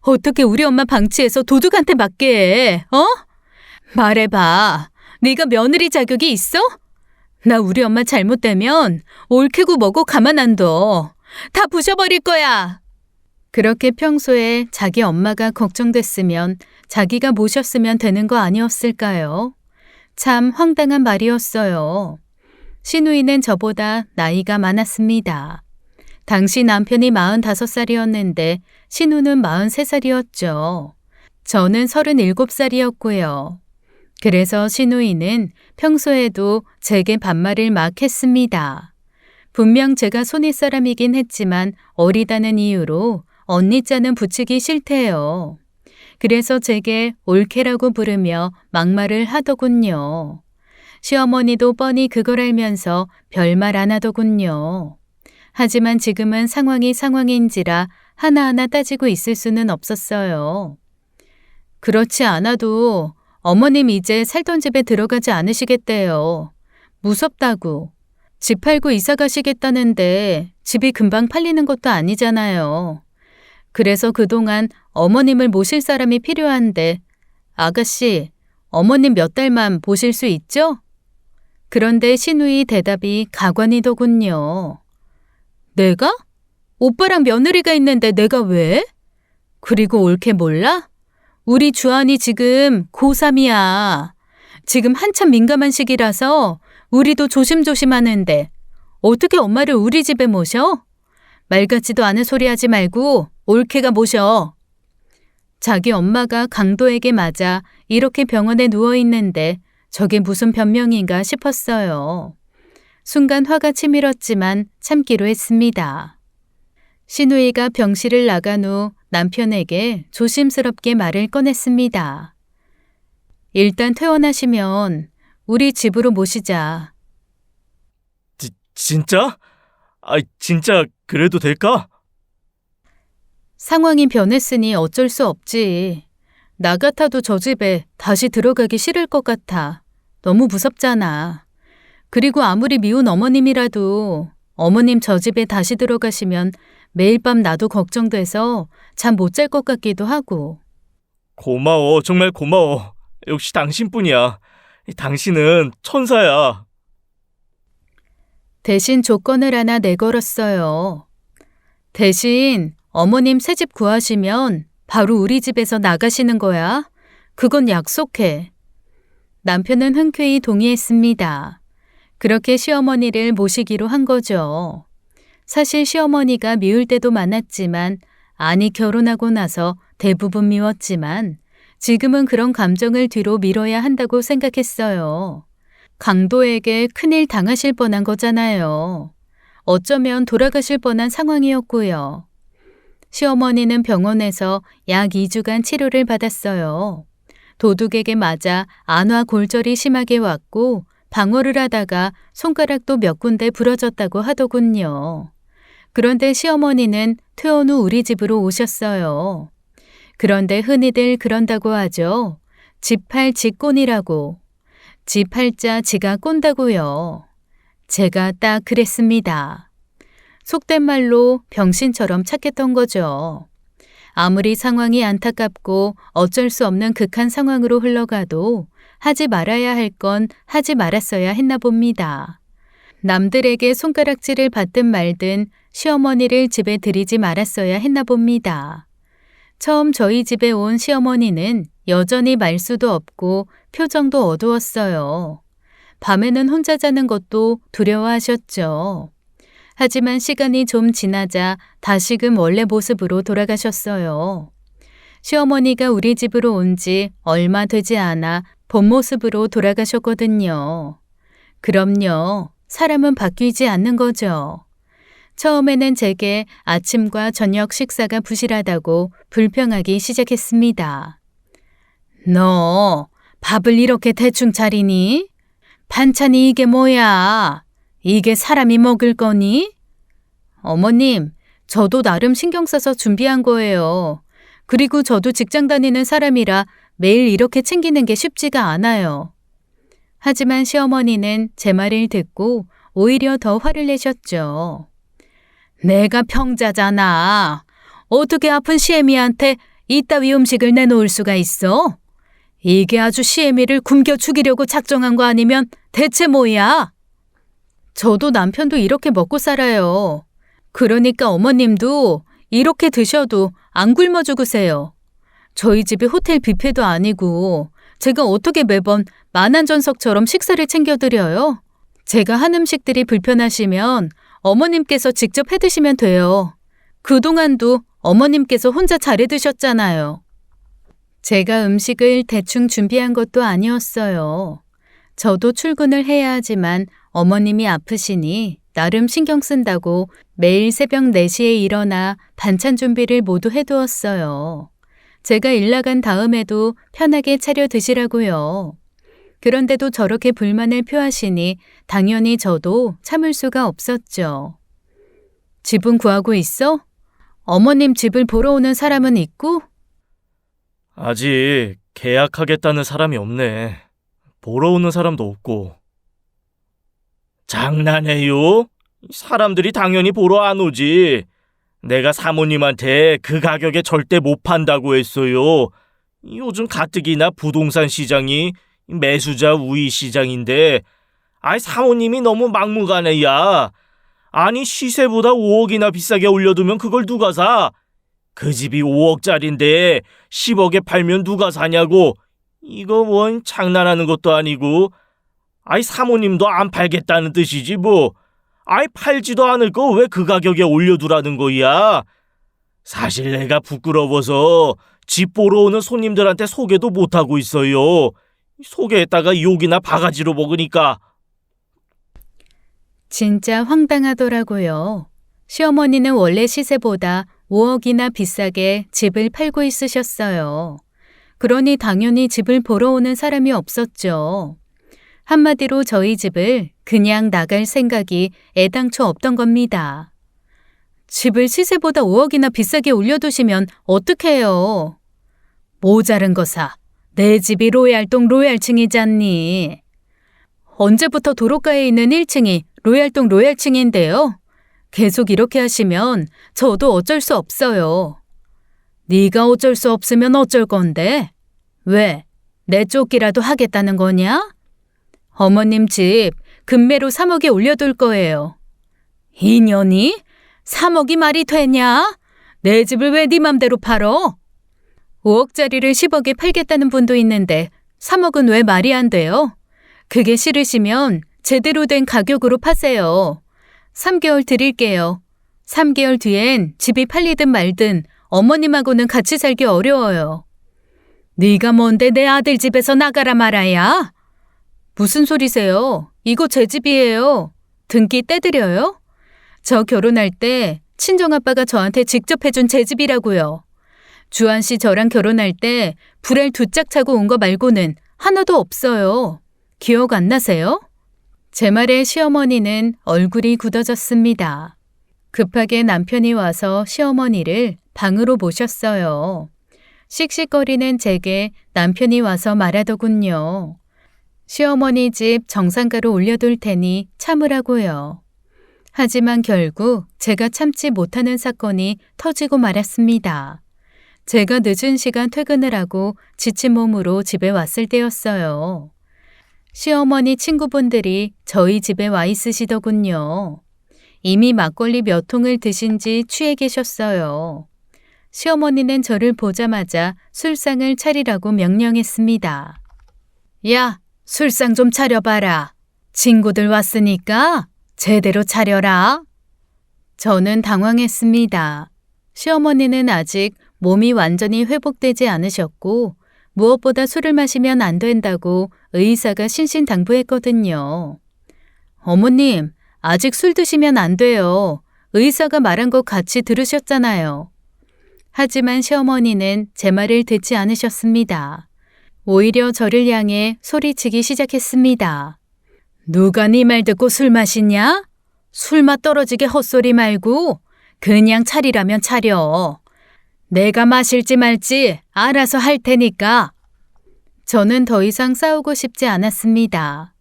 [SPEAKER 1] 어떻게 우리 엄마 방치해서 도둑한테 맡게 해, 어? 말해봐. 네가 며느리 자격이 있어? 나 우리 엄마 잘못되면 옳게고 뭐고 가만 안 둬. 다 부셔버릴 거야. 그렇게 평소에 자기 엄마가 걱정됐으면 자기가 모셨으면 되는 거 아니었을까요? 참 황당한 말이었어요. 신우이는 저보다 나이가 많았습니다. 당시 남편이 45살이었는데 신우는 43살이었죠. 저는 37살이었고요. 그래서 신우이는 평소에도 제게 반말을 막 했습니다. 분명 제가 손윗 사람이긴 했지만 어리다는 이유로 언니 자는 붙이기 싫대요. 그래서 제게 올케라고 부르며 막말을 하더군요. 시어머니도 뻔히 그걸 알면서 별말 안 하더군요. 하지만 지금은 상황이 상황인지라 하나하나 따지고 있을 수는 없었어요. 그렇지 않아도 어머님 이제 살던 집에 들어가지 않으시겠대요. 무섭다고. 집 팔고 이사 가시겠다는데 집이 금방 팔리는 것도 아니잖아요. 그래서 그동안 어머님을 모실 사람이 필요한데, 아가씨, 어머님 몇 달만 보실 수 있죠? 그런데 신우이 대답이 가관이더군요. 내가? 오빠랑 며느리가 있는데 내가 왜? 그리고 옳게 몰라? 우리 주한이 지금 고3이야. 지금 한참 민감한 시기라서 우리도 조심조심하는데 어떻게 엄마를 우리 집에 모셔? 말 같지도 않은 소리 하지 말고 옳게가 모셔. 자기 엄마가 강도에게 맞아 이렇게 병원에 누워 있는데 저게 무슨 변명인가 싶었어요. 순간 화가 치밀었지만 참기로 했습니다. 신우이가 병실을 나간 후 남편에게 조심스럽게 말을 꺼냈습니다. 일단 퇴원하시면 우리 집으로 모시자.
[SPEAKER 2] 진짜? 진짜 그래도 될까?
[SPEAKER 1] 상황이 변했으니 어쩔 수 없지. 나 같아도 저 집에 다시 들어가기 싫을 것 같아. 너무 무섭잖아. 그리고 아무리 미운 어머님이라도 어머님 저 집에 다시 들어가시면 매일 밤 나도 걱정돼서 잠 못 잘 것 같기도 하고.
[SPEAKER 2] 고마워, 정말 고마워. 역시 당신뿐이야. 당신은 천사야.
[SPEAKER 1] 대신 조건을 하나 내걸었어요. 대신 어머님 새집 구하시면 바로 우리 집에서 나가시는 거야. 그건 약속해. 남편은 흔쾌히 동의했습니다. 그렇게 시어머니를 모시기로 한 거죠. 사실 시어머니가 미울 때도 많았지만, 아니 결혼하고 나서 대부분 미웠지만 지금은 그런 감정을 뒤로 미뤄야 한다고 생각했어요. 강도에게 큰일 당하실 뻔한 거잖아요. 어쩌면 돌아가실 뻔한 상황이었고요. 시어머니는 병원에서 약 2주간 치료를 받았어요. 도둑에게 맞아 안화 골절이 심하게 왔고 방어를 하다가 손가락도 몇 군데 부러졌다고 하더군요. 그런데 시어머니는 퇴원 후 우리 집으로 오셨어요. 그런데 흔히들 그런다고 하죠. 집 팔 지꼰이라고. 집 팔자 지가 꼰다고요. 제가 딱 그랬습니다. 속된 말로 병신처럼 착했던 거죠. 아무리 상황이 안타깝고 어쩔 수 없는 극한 상황으로 흘러가도 하지 말아야 할 건 하지 말았어야 했나 봅니다. 남들에게 손가락질을 받든 말든 시어머니를 집에 들이지 말았어야 했나 봅니다. 처음 저희 집에 온 시어머니는 여전히 말수도 없고 표정도 어두웠어요. 밤에는 혼자 자는 것도 두려워하셨죠. 하지만 시간이 좀 지나자 다시금 원래 모습으로 돌아가셨어요. 시어머니가 우리 집으로 온 지 얼마 되지 않아 본 모습으로 돌아가셨거든요. 그럼요. 사람은 바뀌지 않는 거죠. 처음에는 제게 아침과 저녁 식사가 부실하다고 불평하기 시작했습니다. 너 밥을 이렇게 대충 차리니? 반찬이 이게 뭐야? 이게 사람이 먹을 거니? 어머님, 저도 나름 신경 써서 준비한 거예요. 그리고 저도 직장 다니는 사람이라 매일 이렇게 챙기는 게 쉽지가 않아요. 하지만 시어머니는 제 말을 듣고 오히려 더 화를 내셨죠. 내가 평자잖아. 어떻게 아픈 시애미한테 이따위 음식을 내놓을 수가 있어? 이게 아주 시애미를 굶겨 죽이려고 작정한 거 아니면 대체 뭐야? 저도 남편도 이렇게 먹고 살아요. 그러니까 어머님도 이렇게 드셔도 안 굶어 죽으세요. 저희 집이 호텔 뷔페도 아니고 제가 어떻게 매번 만안전석처럼 식사를 챙겨드려요? 제가 한 음식들이 불편하시면 어머님께서 직접 해드시면 돼요. 그동안도 어머님께서 혼자 잘해 드셨잖아요. 제가 음식을 대충 준비한 것도 아니었어요. 저도 출근을 해야 하지만 어머님이 아프시니 나름 신경 쓴다고 매일 새벽 4시에 일어나 반찬 준비를 모두 해두었어요. 제가 일 나간 다음에도 편하게 차려 드시라고요. 그런데도 저렇게 불만을 표하시니 당연히 저도 참을 수가 없었죠. 집은 구하고 있어? 어머님 집을 보러 오는 사람은 있고?
[SPEAKER 2] 아직 계약하겠다는 사람이 없네. 보러 오는 사람도 없고. 장난해요? 사람들이 당연히 보러 안 오지. 내가 사모님한테 그 가격에 절대 못 판다고 했어요. 요즘 가뜩이나 부동산 시장이 매수자 우위 시장인데, 사모님이 너무 막무가내야. 아니, 시세보다 5억이나 비싸게 올려두면 그걸 누가 사? 그 집이 5억짜린데 10억에 팔면 누가 사냐고. 이거 뭔 장난하는 것도 아니고. 사모님도 안 팔겠다는 뜻이지 뭐. 팔지도 않을 거 왜 그 가격에 올려두라는 거야? 사실 내가 부끄러워서 집 보러 오는 손님들한테 소개도 못하고 있어요. 소개했다가 욕이나 바가지로 먹으니까.
[SPEAKER 1] 진짜 황당하더라고요. 시어머니는 원래 시세보다 5억이나 비싸게 집을 팔고 있으셨어요. 그러니 당연히 집을 보러 오는 사람이 없었죠. 한마디로 저희 집을 그냥 나갈 생각이 애당초 없던 겁니다. 집을 시세보다 5억이나 비싸게 올려두시면 어떡해요? 모자른 거 사. 내 집이 로얄동 로얄층이잖니. 언제부터 도로가에 있는 1층이 로얄동 로얄층인데요? 계속 이렇게 하시면 저도 어쩔 수 없어요. 네가 어쩔 수 없으면 어쩔 건데? 왜? 내 쫓기라도 하겠다는 거냐? 어머님 집 금매로 3억에 올려둘 거예요. 이년이? 3억이 말이 되냐? 내 집을 왜 네 맘대로 팔어? 5억짜리를 10억에 팔겠다는 분도 있는데 3억은 왜 말이 안 돼요? 그게 싫으시면 제대로 된 가격으로 파세요. 3개월 드릴게요. 3개월 뒤엔 집이 팔리든 말든 어머님하고는 같이 살기 어려워요. 네가 뭔데 내 아들 집에서 나가라 말아야? 무슨 소리세요? 이거 제 집이에요. 등기 떼드려요? 저 결혼할 때 친정아빠가 저한테 직접 해준 제 집이라고요. 주한 씨 저랑 결혼할 때 불알 2짝 차고 온 거 말고는 하나도 없어요. 기억 안 나세요? 제 말에 시어머니는 얼굴이 굳어졌습니다. 급하게 남편이 와서 시어머니를 방으로 모셨어요. 씩씩거리는 제게 남편이 와서 말하더군요. 시어머니 집 정상가로 올려둘 테니 참으라고요. 하지만 결국 제가 참지 못하는 사건이 터지고 말았습니다. 제가 늦은 시간 퇴근을 하고 지친 몸으로 집에 왔을 때였어요. 시어머니 친구분들이 저희 집에 와 있으시더군요. 이미 막걸리 몇 통을 드신 지 취해 계셨어요. 시어머니는 저를 보자마자 술상을 차리라고 명령했습니다. 야, 술상 좀 차려봐라. 친구들 왔으니까 제대로 차려라. 저는 당황했습니다. 시어머니는 아직 몸이 완전히 회복되지 않으셨고 무엇보다 술을 마시면 안 된다고 의사가 신신당부했거든요. 어머님, 아직 술 드시면 안 돼요. 의사가 말한 거 같이 들으셨잖아요. 하지만 시어머니는 제 말을 듣지 않으셨습니다. 오히려 저를 향해 소리치기 시작했습니다. 누가 네 말 듣고 술 마시냐? 술맛 떨어지게 헛소리 말고 그냥 차리라면 차려. 내가 마실지 말지 알아서 할 테니까. 저는 더 이상 싸우고 싶지 않았습니다.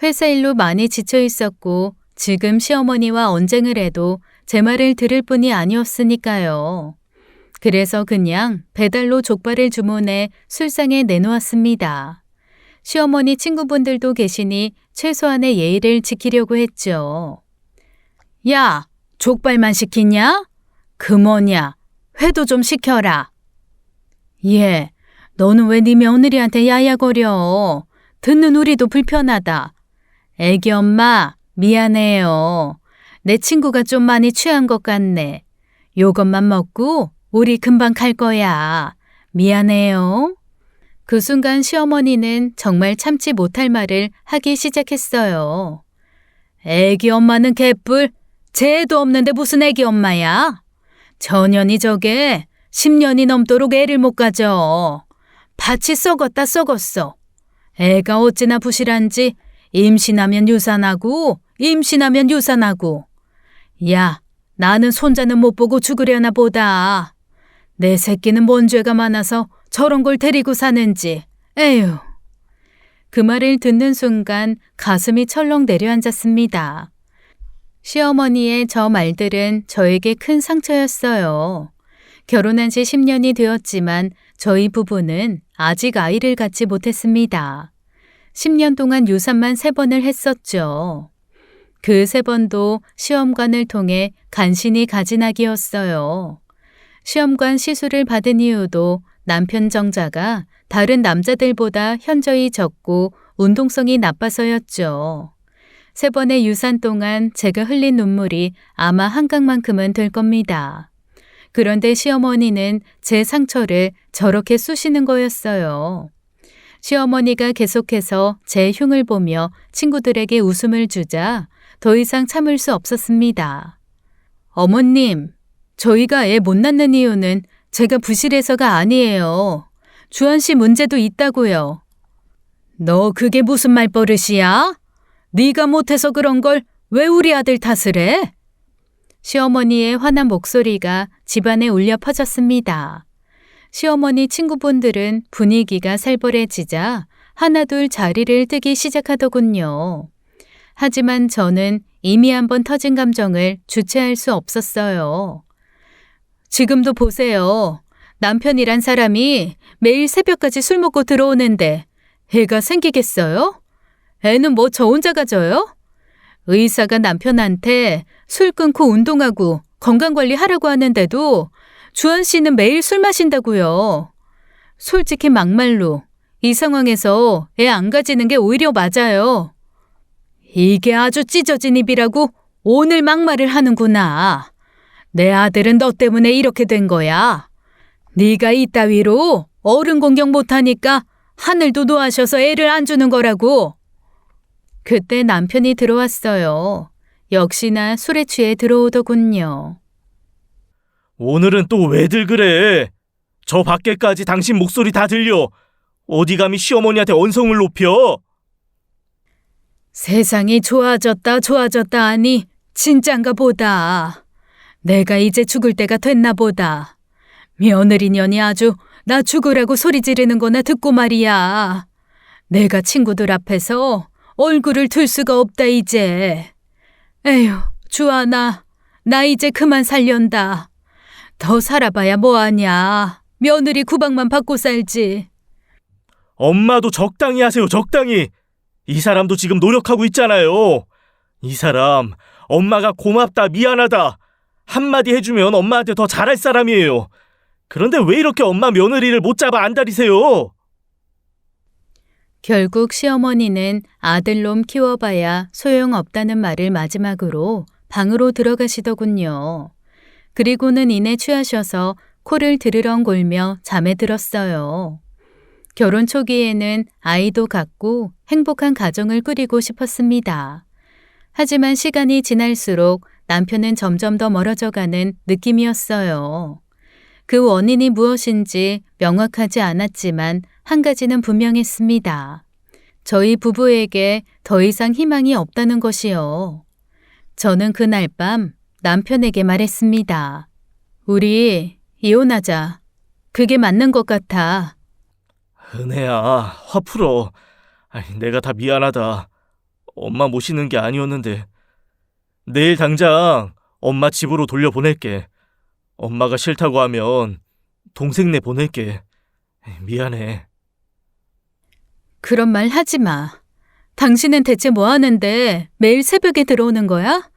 [SPEAKER 1] 회사 일로 많이 지쳐 있었고 지금 시어머니와 언쟁을 해도 제 말을 들을 뿐이 아니었으니까요. 그래서 그냥 배달로 족발을 주문해 술상에 내놓았습니다. 시어머니 친구분들도 계시니 최소한의 예의를 지키려고 했죠. 야, 족발만 시키냐? 그 뭐냐? 회도 좀 시켜라. 예, 너는 왜 네 며느리한테 야야거려? 듣는 우리도 불편하다. 애기 엄마, 미안해요. 내 친구가 좀 많이 취한 것 같네. 요것만 먹고 우리 금방 갈 거야. 미안해요. 그 순간 시어머니는 정말 참지 못할 말을 하기 시작했어요. 애기 엄마는 개뿔. 쟤도 없는데 무슨 애기 엄마야? 전년이 저게 10년이 넘도록 애를 못 가져. 밭이 썩었다 썩었어. 애가 어찌나 부실한지 임신하면 유산하고 임신하면 유산하고. 야, 나는 손자는 못 보고 죽으려나 보다. 내 새끼는 뭔 죄가 많아서 저런 걸 데리고 사는지. 에휴. 그 말을 듣는 순간 가슴이 철렁 내려앉았습니다. 시어머니의 저 말들은 저에게 큰 상처였어요. 결혼한 지 10년이 되었지만 저희 부부는 아직 아이를 갖지 못했습니다. 10년 동안 유산만 3번을 했었죠. 그 3번도 시험관을 통해 간신히 가진 아기였어요. 시험관 시술을 받은 이유도 남편 정자가 다른 남자들보다 현저히 적고 운동성이 나빠서였죠. 3번의 유산 동안 제가 흘린 눈물이 아마 한강만큼은 될 겁니다. 그런데 시어머니는 제 상처를 저렇게 쑤시는 거였어요. 시어머니가 계속해서 제 흉을 보며 친구들에게 웃음을 주자 더 이상 참을 수 없었습니다. 어머님, 저희가 애 못 낳는 이유는 제가 부실해서가 아니에요. 주한 씨 문제도 있다고요. 너 그게 무슨 말버릇이야? 네가 못해서 그런 걸 왜 우리 아들 탓을 해? 시어머니의 화난 목소리가 집안에 울려 퍼졌습니다. 시어머니 친구분들은 분위기가 살벌해지자 하나둘 자리를 뜨기 시작하더군요. 하지만 저는 이미 한번 터진 감정을 주체할 수 없었어요. 지금도 보세요. 남편이란 사람이 매일 새벽까지 술 먹고 들어오는데 애가 생기겠어요? 애는 뭐 저 혼자 가져요? 의사가 남편한테 술 끊고 운동하고 건강관리 하라고 하는데도 주한 씨는 매일 술 마신다고요. 솔직히 막말로 이 상황에서 애 안 가지는 게 오히려 맞아요. 이게 아주 찢어진 입이라고 오늘 막말을 하는구나. 내 아들은 너 때문에 이렇게 된 거야. 네가 이따위로 어른 공경 못하니까 하늘도 노하셔서 애를 안 주는 거라고. 그때 남편이 들어왔어요. 역시나 술에 취해 들어오더군요.
[SPEAKER 2] 오늘은 또 왜들 그래? 저 밖에까지 당신 목소리 다 들려. 어디 감히 시어머니한테 언성을 높여?
[SPEAKER 1] 세상이 좋아졌다 하니 진짠가 보다. 내가 이제 죽을 때가 됐나 보다. 며느리년이 아주 나 죽으라고 소리 지르는 거나 듣고 말이야. 내가 친구들 앞에서 얼굴을 들 수가 없다 이제. 에휴, 주아나, 나 이제 그만 살련다. 더 살아봐야 뭐하냐. 며느리 구박만 받고 살지.
[SPEAKER 2] 엄마도 적당히 하세요, 적당히. 이 사람도 지금 노력하고 있잖아요. 이 사람 엄마가 고맙다, 미안하다 한마디 해주면 엄마한테 더 잘할 사람이에요. 그런데 왜 이렇게 엄마 며느리를 못 잡아 안달이세요?
[SPEAKER 1] 결국 시어머니는 아들놈 키워봐야 소용없다는 말을 마지막으로 방으로 들어가시더군요. 그리고는 이내 취하셔서 코를 드르렁 골며 잠에 들었어요. 결혼 초기에는 아이도 갖고 행복한 가정을 꾸리고 싶었습니다. 하지만 시간이 지날수록 남편은 점점 더 멀어져가는 느낌이었어요. 그 원인이 무엇인지 명확하지 않았지만 한 가지는 분명했습니다. 저희 부부에게 더 이상 희망이 없다는 것이요. 저는 그날 밤 남편에게 말했습니다. 우리 이혼하자. 그게 맞는 것 같아.
[SPEAKER 2] 은혜야, 화 풀어. 내가 다 미안하다. 엄마 모시는 게 아니었는데. 내일 당장 엄마 집으로 돌려보낼게. 엄마가 싫다고 하면 동생네 보낼게. 미안해.
[SPEAKER 1] 그런 말 하지 마. 당신은 대체 뭐 하는데 매일 새벽에 들어오는 거야?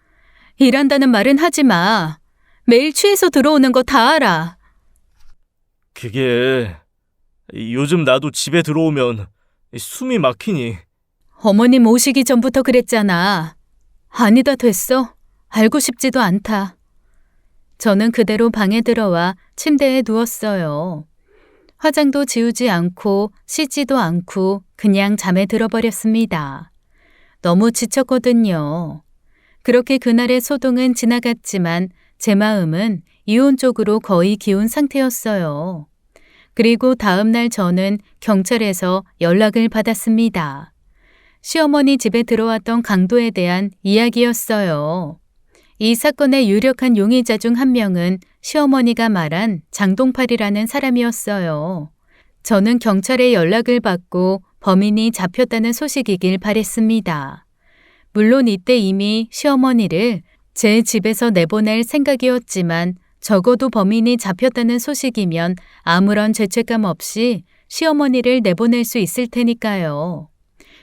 [SPEAKER 1] 일한다는 말은 하지 마. 매일 취해서 들어오는 거 다 알아.
[SPEAKER 2] 그게 요즘 나도 집에 들어오면 숨이 막히니.
[SPEAKER 1] 어머님 오시기 전부터 그랬잖아. 아니다 됐어. 알고 싶지도 않다. 저는 그대로 방에 들어와 침대에 누웠어요. 화장도 지우지 않고 씻지도 않고 그냥 잠에 들어버렸습니다. 너무 지쳤거든요. 그렇게 그날의 소동은 지나갔지만 제 마음은 이혼 쪽으로 거의 기운 상태였어요. 그리고 다음 날 저는 경찰에서 연락을 받았습니다. 시어머니 집에 들어왔던 강도에 대한 이야기였어요. 이 사건의 유력한 용의자 중 한 명은 시어머니가 말한 장동팔이라는 사람이었어요. 저는 경찰에 연락을 받고 범인이 잡혔다는 소식이길 바랬습니다. 물론 이때 이미 시어머니를 제 집에서 내보낼 생각이었지만 적어도 범인이 잡혔다는 소식이면 아무런 죄책감 없이 시어머니를 내보낼 수 있을 테니까요.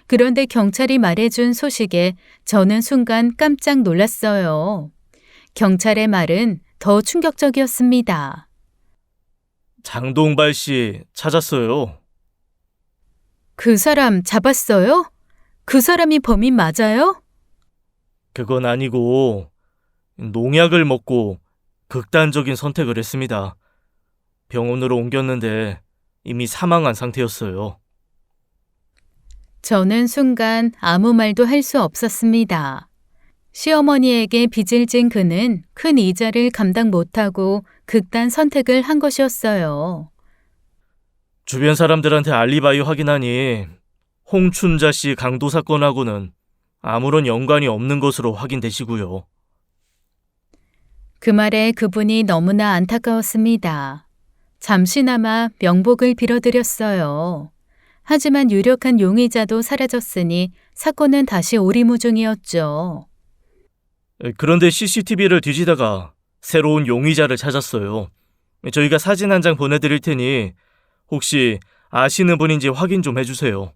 [SPEAKER 1] 그런데 경찰이 말해준 소식에 저는 순간 깜짝 놀랐어요. 경찰의 말은 더 충격적이었습니다.
[SPEAKER 2] 장동발 씨 찾았어요.
[SPEAKER 1] 그 사람 잡았어요? 그 사람이 범인 맞아요?
[SPEAKER 2] 그건 아니고 농약을 먹고 극단적인 선택을 했습니다. 병원으로 옮겼는데 이미 사망한 상태였어요.
[SPEAKER 1] 저는 순간 아무 말도 할 수 없었습니다. 시어머니에게 빚을 진 그는 큰 이자를 감당 못하고 극단 선택을 한 것이었어요.
[SPEAKER 2] 주변 사람들한테 알리바이 확인하니 홍춘자 씨 강도 사건하고는 아무런 연관이 없는 것으로 확인되시고요.
[SPEAKER 1] 그 말에 그분이 너무나 안타까웠습니다. 잠시나마 명복을 빌어드렸어요. 하지만 유력한 용의자도 사라졌으니 사건은 다시 오리무중이었죠.
[SPEAKER 2] 그런데 CCTV를 뒤지다가 새로운 용의자를 찾았어요. 저희가 사진 한 장 보내드릴 테니 혹시 아시는 분인지 확인 좀 해주세요.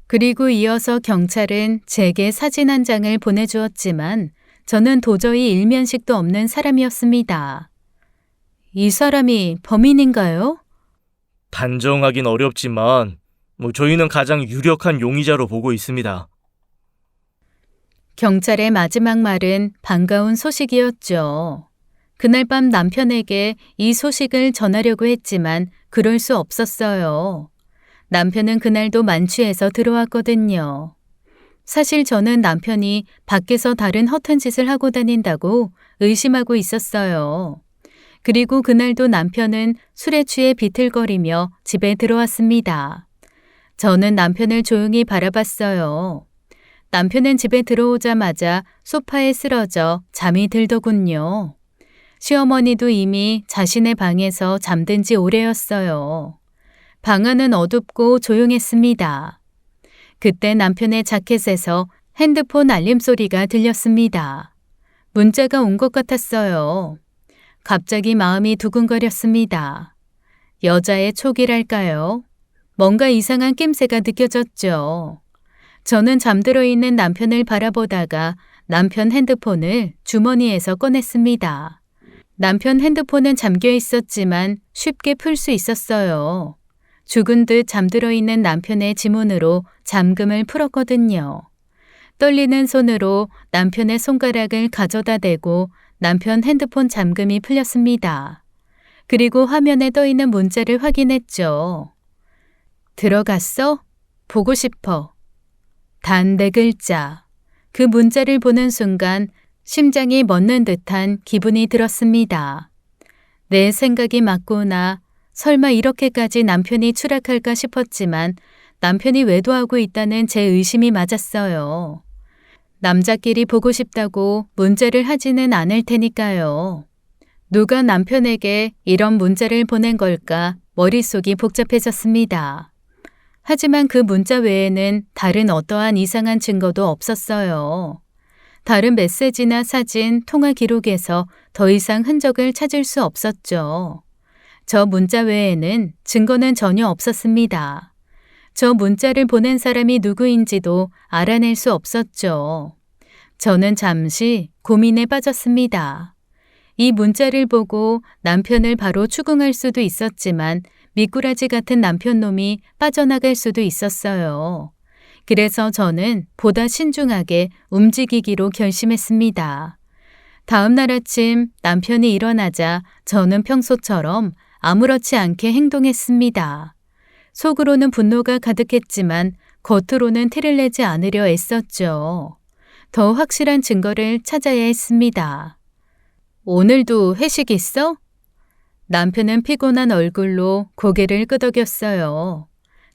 [SPEAKER 1] 그리고 이어서 경찰은 제게 사진 한 장을 보내주었지만 저는 도저히 일면식도 없는 사람이었습니다. 이 사람이 범인인가요?
[SPEAKER 2] 단정하긴 어렵지만 저희는 가장 유력한 용의자로 보고 있습니다.
[SPEAKER 1] 경찰의 마지막 말은 반가운 소식이었죠. 그날 밤 남편에게 이 소식을 전하려고 했지만 그럴 수 없었어요. 남편은 그날도 만취해서 들어왔거든요. 사실 저는 남편이 밖에서 다른 허튼 짓을 하고 다닌다고 의심하고 있었어요. 그리고 그날도 남편은 술에 취해 비틀거리며 집에 들어왔습니다. 저는 남편을 조용히 바라봤어요. 남편은 집에 들어오자마자 소파에 쓰러져 잠이 들더군요. 시어머니도 이미 자신의 방에서 잠든 지 오래였어요. 방 안은 어둡고 조용했습니다. 그때 남편의 자켓에서 핸드폰 알림 소리가 들렸습니다. 문자가 온 것 같았어요. 갑자기 마음이 두근거렸습니다. 여자의 촉이랄까요? 뭔가 이상한 낌새가 느껴졌죠. 저는 잠들어 있는 남편을 바라보다가 남편 핸드폰을 주머니에서 꺼냈습니다. 남편 핸드폰은 잠겨 있었지만 쉽게 풀 수 있었어요. 죽은 듯 잠들어 있는 남편의 지문으로 잠금을 풀었거든요. 떨리는 손으로 남편의 손가락을 가져다 대고 남편 핸드폰 잠금이 풀렸습니다. 그리고 화면에 떠 있는 문자를 확인했죠. 들어갔어? 보고 싶어. 단 4글자. 그 문자를 보는 순간 심장이 멎는 듯한 기분이 들었습니다. 내 생각이 맞구나. 설마 이렇게까지 남편이 추락할까 싶었지만 남편이 외도하고 있다는 제 의심이 맞았어요. 남자끼리 보고 싶다고 문자를 하지는 않을 테니까요. 누가 남편에게 이런 문자를 보낸 걸까 머릿속이 복잡해졌습니다. 하지만 그 문자 외에는 다른 어떠한 이상한 증거도 없었어요. 다른 메시지나 사진, 통화 기록에서 더 이상 흔적을 찾을 수 없었죠. 저 문자 외에는 증거는 전혀 없었습니다. 저 문자를 보낸 사람이 누구인지도 알아낼 수 없었죠. 저는 잠시 고민에 빠졌습니다. 이 문자를 보고 남편을 바로 추궁할 수도 있었지만 미꾸라지 같은 남편놈이 빠져나갈 수도 있었어요. 그래서 저는 보다 신중하게 움직이기로 결심했습니다. 다음 날 아침 남편이 일어나자 저는 평소처럼 아무렇지 않게 행동했습니다. 속으로는 분노가 가득했지만 겉으로는 티를 내지 않으려 애썼죠. 더 확실한 증거를 찾아야 했습니다. 오늘도 회식 있어? 남편은 피곤한 얼굴로 고개를 끄덕였어요.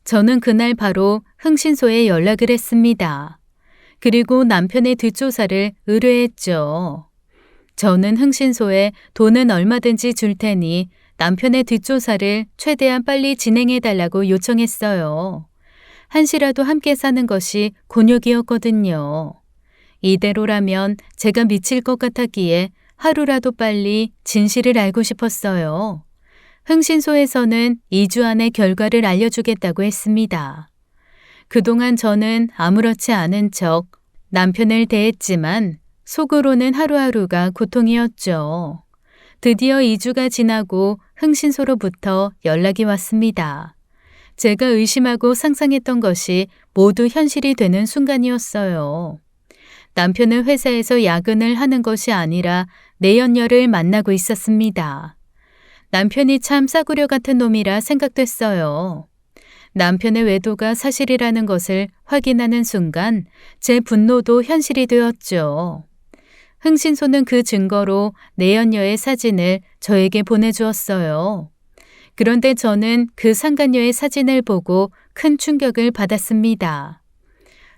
[SPEAKER 1] 저는 그날 바로 흥신소에 연락을 했습니다. 그리고 남편의 뒷조사를 의뢰했죠. 저는 흥신소에 돈은 얼마든지 줄 테니 남편의 뒷조사를 최대한 빨리 진행해달라고 요청했어요. 한시라도 함께 사는 것이 곤욕이었거든요. 이대로라면 제가 미칠 것 같았기에 하루라도 빨리 진실을 알고 싶었어요. 흥신소에서는 2주 안에 결과를 알려주겠다고 했습니다. 그동안 저는 아무렇지 않은 척 남편을 대했지만 속으로는 하루하루가 고통이었죠. 드디어 2주가 지나고 흥신소로부터 연락이 왔습니다. 제가 의심하고 상상했던 것이 모두 현실이 되는 순간이었어요. 남편은 회사에서 야근을 하는 것이 아니라 내연녀를 만나고 있었습니다. 남편이 참 싸구려 같은 놈이라 생각됐어요. 남편의 외도가 사실이라는 것을 확인하는 순간 제 분노도 현실이 되었죠. 흥신소는 그 증거로 내연녀의 사진을 저에게 보내주었어요. 그런데 저는 그 상간녀의 사진을 보고 큰 충격을 받았습니다.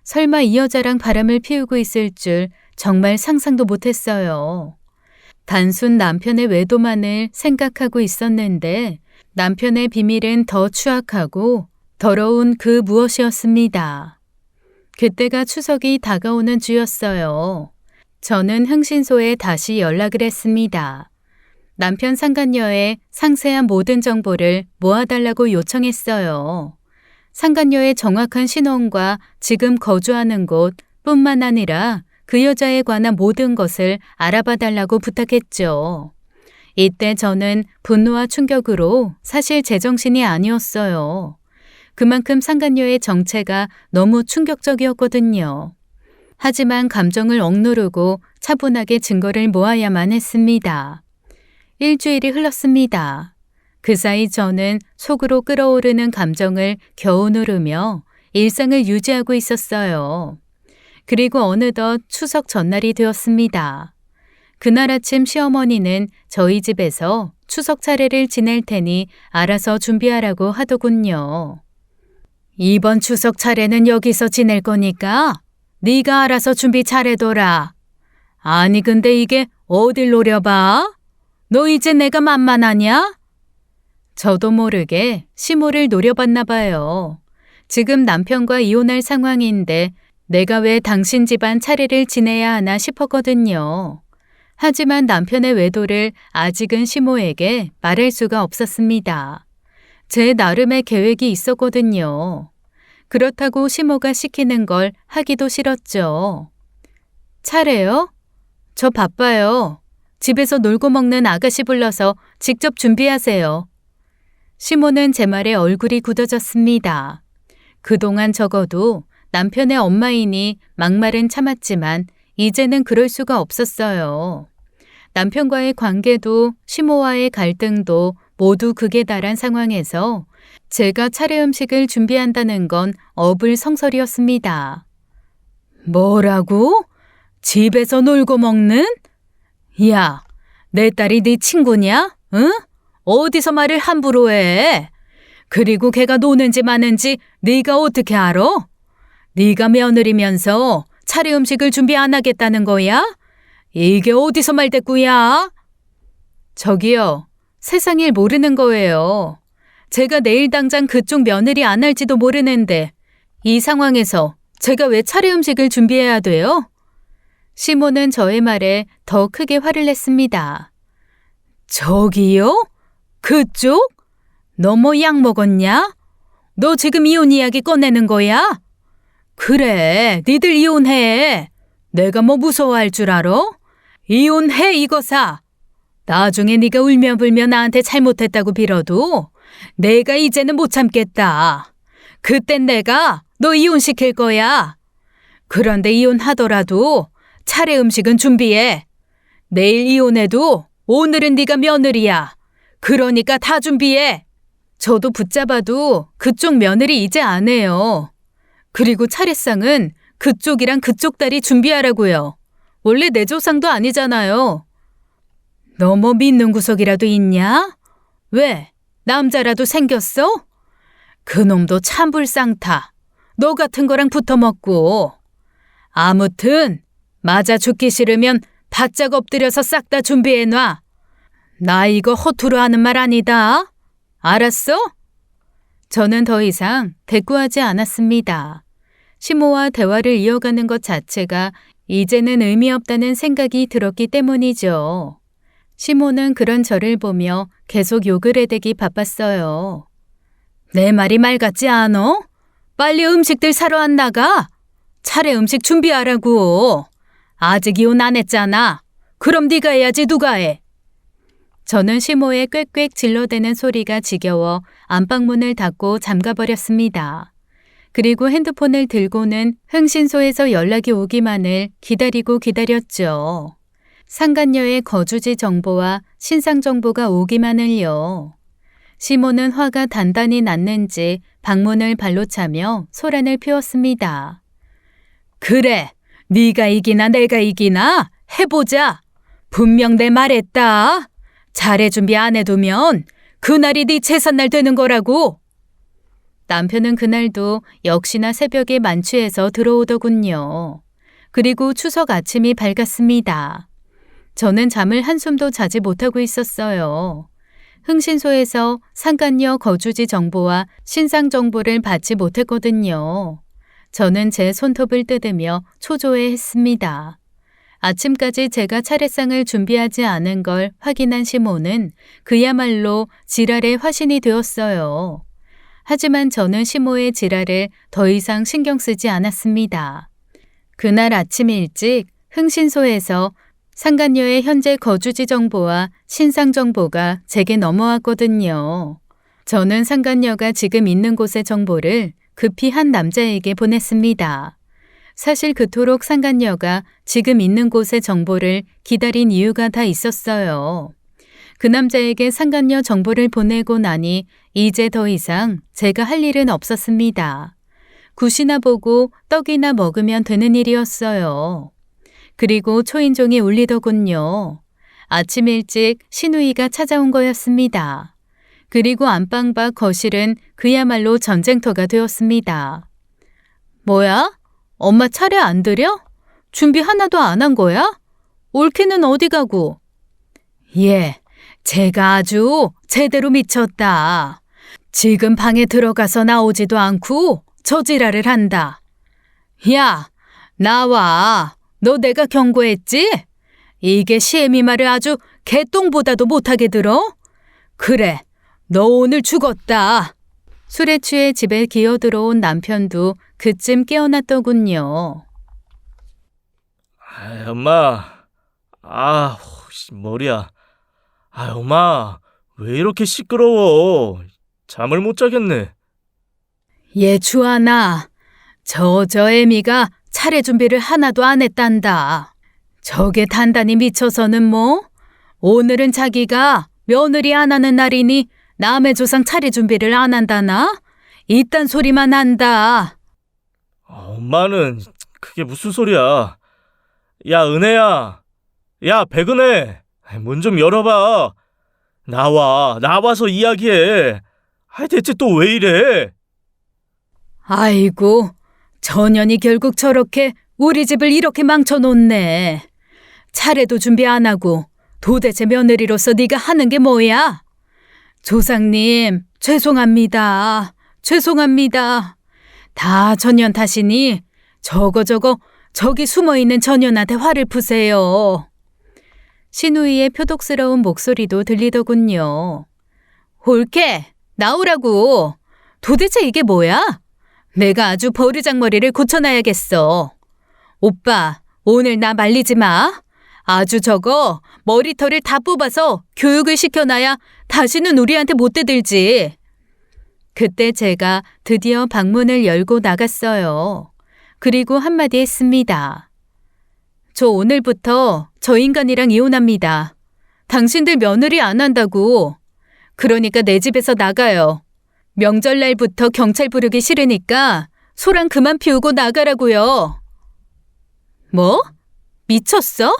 [SPEAKER 1] 설마 이 여자랑 바람을 피우고 있을 줄 정말 상상도 못했어요. 단순 남편의 외도만을 생각하고 있었는데 남편의 비밀은 더 추악하고 더러운 그 무엇이었습니다. 그때가 추석이 다가오는 주였어요. 저는 흥신소에 다시 연락을 했습니다. 남편 상간녀의 상세한 모든 정보를 모아달라고 요청했어요. 상간녀의 정확한 신원과 지금 거주하는 곳 뿐만 아니라 그 여자에 관한 모든 것을 알아봐 달라고 부탁했죠. 이때 저는 분노와 충격으로 사실 제정신이 아니었어요. 그만큼 상간녀의 정체가 너무 충격적이었거든요. 하지만 감정을 억누르고 차분하게 증거를 모아야만 했습니다. 일주일이 흘렀습니다. 그 사이 저는 속으로 끓어오르는 감정을 겨우 누르며 일상을 유지하고 있었어요. 그리고 어느덧 추석 전날이 되었습니다. 그날 아침 시어머니는 저희 집에서 추석 차례를 지낼 테니 알아서 준비하라고 하더군요. 이번 추석 차례는 여기서 지낼 거니까 네가 알아서 준비 잘해둬라. 아니 근데 이게 어딜 노려봐? 너 이제 내가 만만하냐? 저도 모르게 시모를 노려봤나 봐요. 지금 남편과 이혼할 상황인데 내가 왜 당신 집안 차례를 지내야 하나 싶었거든요. 하지만 남편의 외도를 아직은 시모에게 말할 수가 없었습니다. 제 나름의 계획이 있었거든요. 그렇다고 시모가 시키는 걸 하기도 싫었죠. 차례요? 저 바빠요. 집에서 놀고 먹는 아가씨 불러서 직접 준비하세요. 시모는 제 말에 얼굴이 굳어졌습니다. 그동안 적어도 남편의 엄마이니 막말은 참았지만 이제는 그럴 수가 없었어요. 남편과의 관계도 시모와의 갈등도 모두 극에 달한 상황에서 제가 차례 음식을 준비한다는 건 어불성설이었습니다. 뭐라고? 집에서 놀고 먹는? 야, 내 딸이 네 친구냐? 응? 어디서 말을 함부로 해? 그리고 걔가 노는지 마는지 네가 어떻게 알아? 네가 며느리면서 차례 음식을 준비 안 하겠다는 거야? 이게 어디서 말대꾸야? 저기요, 세상 일 모르는 거예요. 제가 내일 당장 그쪽 며느리 안 할지도 모르는데 이 상황에서 제가 왜 차례 음식을 준비해야 돼요? 시모는 저의 말에 더 크게 화를 냈습니다. 저기요? 그쪽? 너 뭐 약 먹었냐? 너 지금 이혼 이야기 꺼내는 거야? 그래, 니들 이혼해. 내가 뭐 무서워할 줄 알아? 이혼해 이거사. 나중에 네가 울며 불며 나한테 잘못했다고 빌어도 내가 이제는 못 참겠다. 그땐 내가 너 이혼시킬 거야. 그런데 이혼하더라도 차례 음식은 준비해. 내일 이혼해도 오늘은 네가 며느리야. 그러니까 다 준비해. 저도 붙잡아도 그쪽 며느리 이제 안 해요. 그리고 차례상은 그쪽이랑 그쪽 딸이 준비하라고요. 원래 내 조상도 아니잖아요. 너 뭐 믿는 구석이라도 있냐? 왜? 남자라도 생겼어? 그놈도 참 불쌍타. 너 같은 거랑 붙어먹고. 아무튼 맞아 죽기 싫으면 바짝 엎드려서 싹 다 준비해놔. 나 이거 허투루 하는 말 아니다. 알았어? 저는 더 이상 대꾸하지 않았습니다. 시모와 대화를 이어가는 것 자체가 이제는 의미 없다는 생각이 들었기 때문이죠. 시모는 그런 저를 보며 계속 욕을 해대기 바빴어요. 내 말이 말 같지 않어? 빨리 음식들 사러 안 나가? 차례 음식 준비하라고. 아직 이혼 안 했잖아. 그럼 네가 해야지 누가 해? 저는 시모의 꽥꽥 질러대는 소리가 지겨워 안방문을 닫고 잠가버렸습니다. 그리고 핸드폰을 들고는 흥신소에서 연락이 오기만을 기다리고 기다렸죠. 상간녀의 거주지 정보와 신상 정보가 오기만을요. 시모는 화가 단단히 났는지 방문을 발로 차며 소란을 피웠습니다. 그래, 네가 이기나 내가 이기나 해보자. 분명 내 말했다. 차례 준비 안 해두면 그날이 네 재산날 되는 거라고. 남편은 그날도 역시나 새벽에 만취해서 들어오더군요. 그리고 추석 아침이 밝았습니다. 저는 잠을 한숨도 자지 못하고 있었어요. 흥신소에서 상간녀 거주지 정보와 신상 정보를 받지 못했거든요. 저는 제 손톱을 뜯으며 초조해했습니다. 아침까지 제가 차례상을 준비하지 않은 걸 확인한 시모는 그야말로 지랄의 화신이 되었어요. 하지만 저는 시모의 지랄을 더 이상 신경 쓰지 않았습니다. 그날 아침 일찍 흥신소에서 상간녀의 현재 거주지 정보와 신상 정보가 제게 넘어왔거든요. 저는 상간녀가 지금 있는 곳의 정보를 급히 한 남자에게 보냈습니다. 사실 그토록 상간녀가 지금 있는 곳의 정보를 기다린 이유가 다 있었어요. 그 남자에게 상간녀 정보를 보내고 나니 이제 더 이상 제가 할 일은 없었습니다. 굿이나 보고 떡이나 먹으면 되는 일이었어요. 그리고 초인종이 울리더군요. 아침 일찍 신우이가 찾아온 거였습니다. 그리고 안방 밖 거실은 그야말로 전쟁터가 되었습니다. 뭐야? 엄마 차례 안 드려? 준비 하나도 안 한 거야? 올케는 어디 가고? 예, 제가 아주 제대로 미쳤다. 지금 방에 들어가서 나오지도 않고 저지랄을 한다. 야, 나와. 너 내가 경고했지? 이게 시애미 말을 아주 개똥보다도 못하게 들어? 그래, 너 오늘 죽었다. 술에 취해 집에 기어들어온 남편도 그쯤 깨어났더군요.
[SPEAKER 2] 엄마. 머리야. 엄마, 왜 이렇게 시끄러워? 잠을 못 자겠네.
[SPEAKER 1] 얘 주하나, 저 애미가 차례 준비를 하나도 안 했단다. 저게 단단히 미쳐서는 뭐? 오늘은 자기가 며느리 안 하는 날이니 남의 조상 차례 준비를 안 한다나? 이딴 소리만 한다.
[SPEAKER 2] 엄마는 그게 무슨 소리야? 야, 은혜야. 야, 백은혜. 문 좀 열어봐. 나와서 이야기해. 대체 또 왜 이래?
[SPEAKER 1] 아이고, 전현이 결국 저렇게 우리 집을 이렇게 망쳐놓네. 차례도 준비 안 하고 도대체 며느리로서 네가 하는 게 뭐야? 조상님, 죄송합니다. 다 전현 탓이니 저기 숨어있는 전현한테 화를 푸세요. 신우이의 표독스러운 목소리도 들리더군요. 홀케, 나오라고. 도대체 이게 뭐야? 내가 아주 버르장머리를 고쳐놔야겠어. 오빠, 오늘 나 말리지 마. 아주 저거 머리털을 다 뽑아서 교육을 시켜놔야 다시는 우리한테 못 대들지. 그때 제가 드디어 방문을 열고 나갔어요. 그리고 한마디 했습니다. 저 오늘부터 저 인간이랑 이혼합니다. 당신들 며느리 안 한다고. 그러니까 내 집에서 나가요. 명절날부터 경찰 부르기 싫으니까 소란 그만 피우고 나가라고요. 뭐? 미쳤어?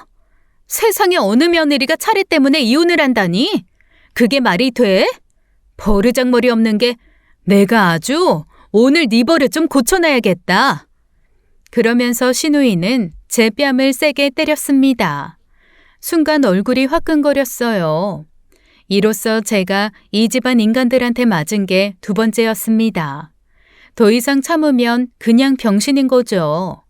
[SPEAKER 1] 세상에 어느 며느리가 차례 때문에 이혼을 한다니? 그게 말이 돼? 버르장머리 없는 게 내가 아주 오늘 네 버릇 좀 고쳐놔야겠다. 그러면서 신우이는 제 뺨을 세게 때렸습니다. 순간 얼굴이 화끈거렸어요. 이로써 제가 이 집안 인간들한테 맞은 게 두 번째였습니다. 더 이상 참으면 그냥 병신인 거죠.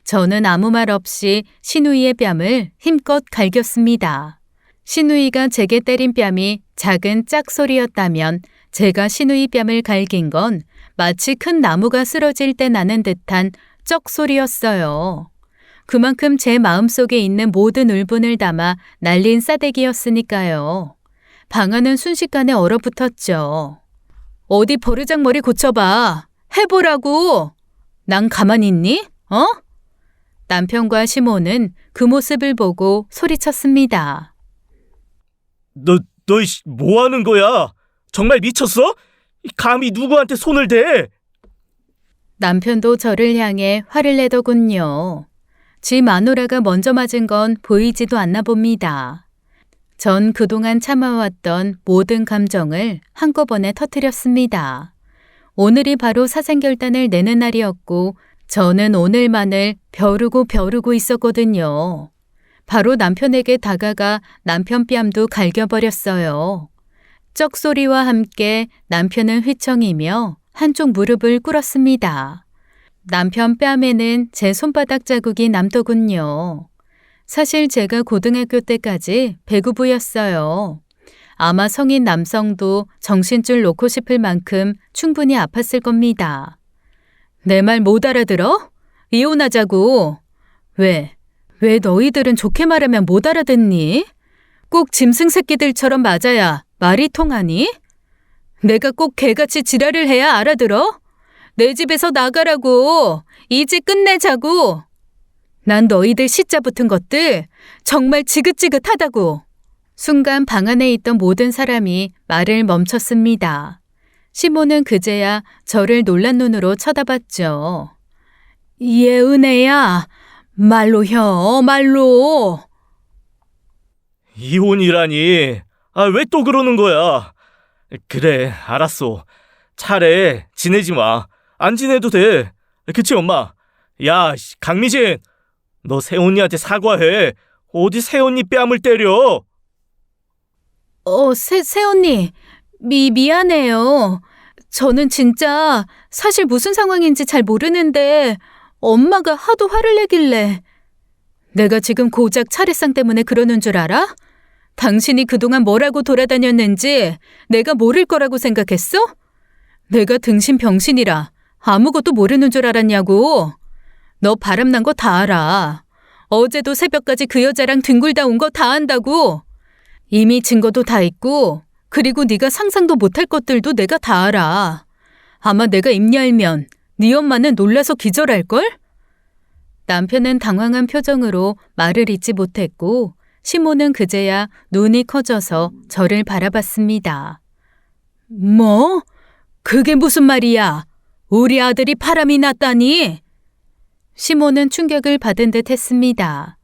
[SPEAKER 1] 저는 아무 말 없이 신우이의 뺨을 힘껏 갈겼습니다. 신우이가 제게 때린 뺨이 작은 짝소리였다면 제가 신우이 뺨을 갈긴 건 마치 큰 나무가 쓰러질 때 나는 듯한 쩍소리였어요. 그만큼 제 마음속에 있는 모든 울분을 담아 날린 싸대기였으니까요. 방아는 순식간에 얼어붙었죠. 어디 버르장머리 고쳐봐. 해보라고. 난 가만히 있니? 어? 남편과 시모는 그 모습을 보고 소리쳤습니다.
[SPEAKER 2] 너 뭐 하는 거야? 정말 미쳤어? 감히 누구한테 손을 대?
[SPEAKER 1] 남편도 저를 향해 화를 내더군요. 지 마누라가 먼저 맞은 건 보이지도 않나 봅니다. 전 그동안 참아왔던 모든 감정을 한꺼번에 터뜨렸습니다. 오늘이 바로 사생결단을 내는 날이었고 저는 오늘만을 벼르고 있었거든요. 바로 남편에게 다가가 남편 뺨도 갈겨버렸어요. 쩍소리와 함께 남편은 휘청이며 한쪽 무릎을 꿇었습니다. 남편 뺨에는 제 손바닥 자국이 남더군요. 사실 제가 고등학교 때까지 배구부였어요. 아마 성인 남성도 정신줄 놓고 싶을 만큼 충분히 아팠을 겁니다. 내 말 못 알아들어? 이혼하자고. 왜 너희들은 좋게 말하면 못 알아듣니? 꼭 짐승 새끼들처럼 맞아야 말이 통하니? 내가 꼭 개같이 지랄을 해야 알아들어? 내 집에서 나가라고. 이제 끝내자고. 난 너희들 시자 붙은 것들 정말 지긋지긋하다고. 순간 방 안에 있던 모든 사람이 말을 멈췄습니다. 시모는 그제야 저를 놀란 눈으로 쳐다봤죠. 은혜야. 말로 말로.
[SPEAKER 2] 이혼이라니. 왜 또 그러는 거야? 그래, 알았어. 차례 지내지 마. 안 지내도 돼. 그치, 엄마? 야, 강미진. 너 새언니한테 사과해. 어디 새언니 뺨을 때려?
[SPEAKER 1] 새언니. 미안해요. 저는 진짜 사실 무슨 상황인지 잘 모르는데 엄마가 하도 화를 내길래. 내가 지금 고작 차례상 때문에 그러는 줄 알아? 당신이 그동안 뭐라고 돌아다녔는지 내가 모를 거라고 생각했어? 내가 등신 병신이라 아무것도 모르는 줄 알았냐고. 너 바람난 거 다 알아. 어제도 새벽까지 그 여자랑 뒹굴다 온 거 다 안다고. 이미 증거도 다 있고 그리고 네가 상상도 못할 것들도 내가 다 알아. 아마 내가 입 열면 네 엄마는 놀라서 기절할걸? 남편은 당황한 표정으로 말을 잇지 못했고 시모는 그제야 눈이 커져서 저를 바라봤습니다. 뭐? 그게 무슨 말이야? 우리 아들이 바람이 났다니? 시모는 충격을 받은 듯 했습니다.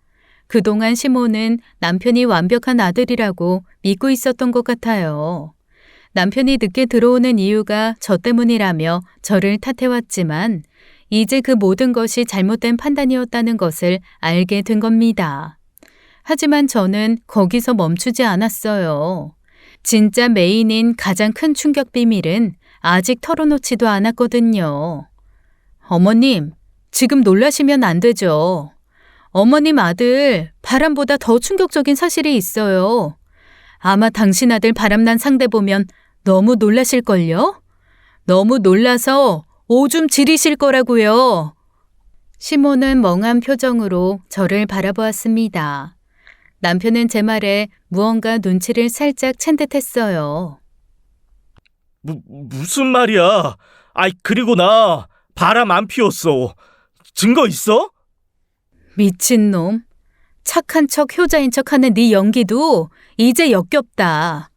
[SPEAKER 1] 그동안 시모는 남편이 완벽한 아들이라고 믿고 있었던 것 같아요. 남편이 늦게 들어오는 이유가 저 때문이라며 저를 탓해왔지만 이제 그 모든 것이 잘못된 판단이었다는 것을 알게 된 겁니다. 하지만 저는 거기서 멈추지 않았어요. 진짜 메인인 가장 큰 충격 비밀은 아직 털어놓지도 않았거든요. 어머님, 지금 놀라시면 안 되죠. 어머님 아들 바람보다 더 충격적인 사실이 있어요. 아마 당신 아들 바람난 상대 보면 너무 놀라실걸요? 너무 놀라서 오줌 지리실 거라고요. 시모는 멍한 표정으로 저를 바라보았습니다. 남편은 제 말에 무언가 눈치를 살짝 챈 듯했어요.
[SPEAKER 2] 무슨 말이야? 그리고 나 바람 안 피웠어. 증거 있어?
[SPEAKER 1] 미친놈. 착한 척 효자인 척하는 네 연기도 이제 역겹다.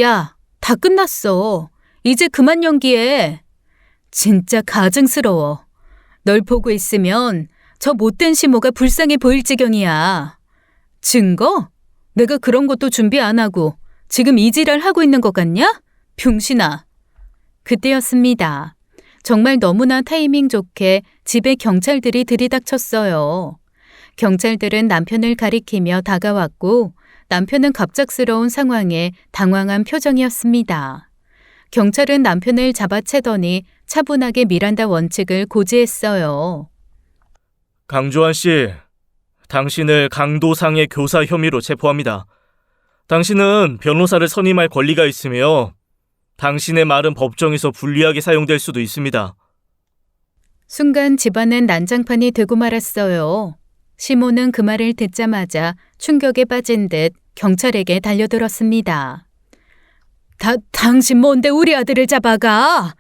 [SPEAKER 1] 야, 다 끝났어. 이제 그만 연기해. 진짜 가증스러워. 널 보고 있으면 저 못된 시모가 불쌍해 보일 지경이야. 증거? 내가 그런 것도 준비 안 하고 지금 이 지랄 하고 있는 것 같냐? 병신아. 그때였습니다. 정말 너무나 타이밍 좋게 집에 경찰들이 들이닥쳤어요. 경찰들은 남편을 가리키며 다가왔고 남편은 갑작스러운 상황에 당황한 표정이었습니다. 경찰은 남편을 잡아채더니 차분하게 미란다 원칙을 고지했어요.
[SPEAKER 2] 강주환 씨, 당신을 강도상해 교사 혐의로 체포합니다. 당신은 변호사를 선임할 권리가 있으며 당신의 말은 법정에서 불리하게 사용될 수도 있습니다.
[SPEAKER 1] 순간 집안은 난장판이 되고 말았어요. 시모는 그 말을 듣자마자 충격에 빠진 듯 경찰에게 달려들었습니다. 당신 뭔데 우리 아들을 잡아가?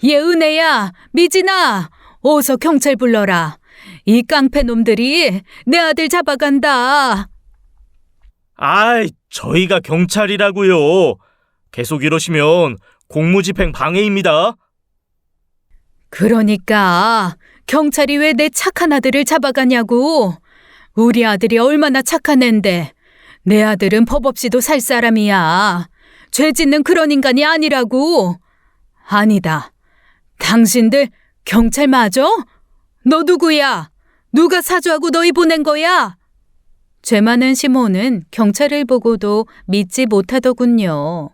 [SPEAKER 1] 얘 은혜야, 미진아, 어서 경찰 불러라. 이 깡패 놈들이 내 아들 잡아간다.
[SPEAKER 2] 아이, 저희가 경찰이라고요. 계속 이러시면 공무집행 방해입니다.
[SPEAKER 1] 그러니까 경찰이 왜 내 착한 아들을 잡아가냐고. 우리 아들이 얼마나 착한 앤데. 내 아들은 법 없이도 살 사람이야. 죄 짓는 그런 인간이 아니라고. 아니다. 당신들 경찰 맞아? 너 누구야? 누가 사주하고 너희 보낸 거야? 죄 많은 시모는 경찰을 보고도 믿지 못하더군요.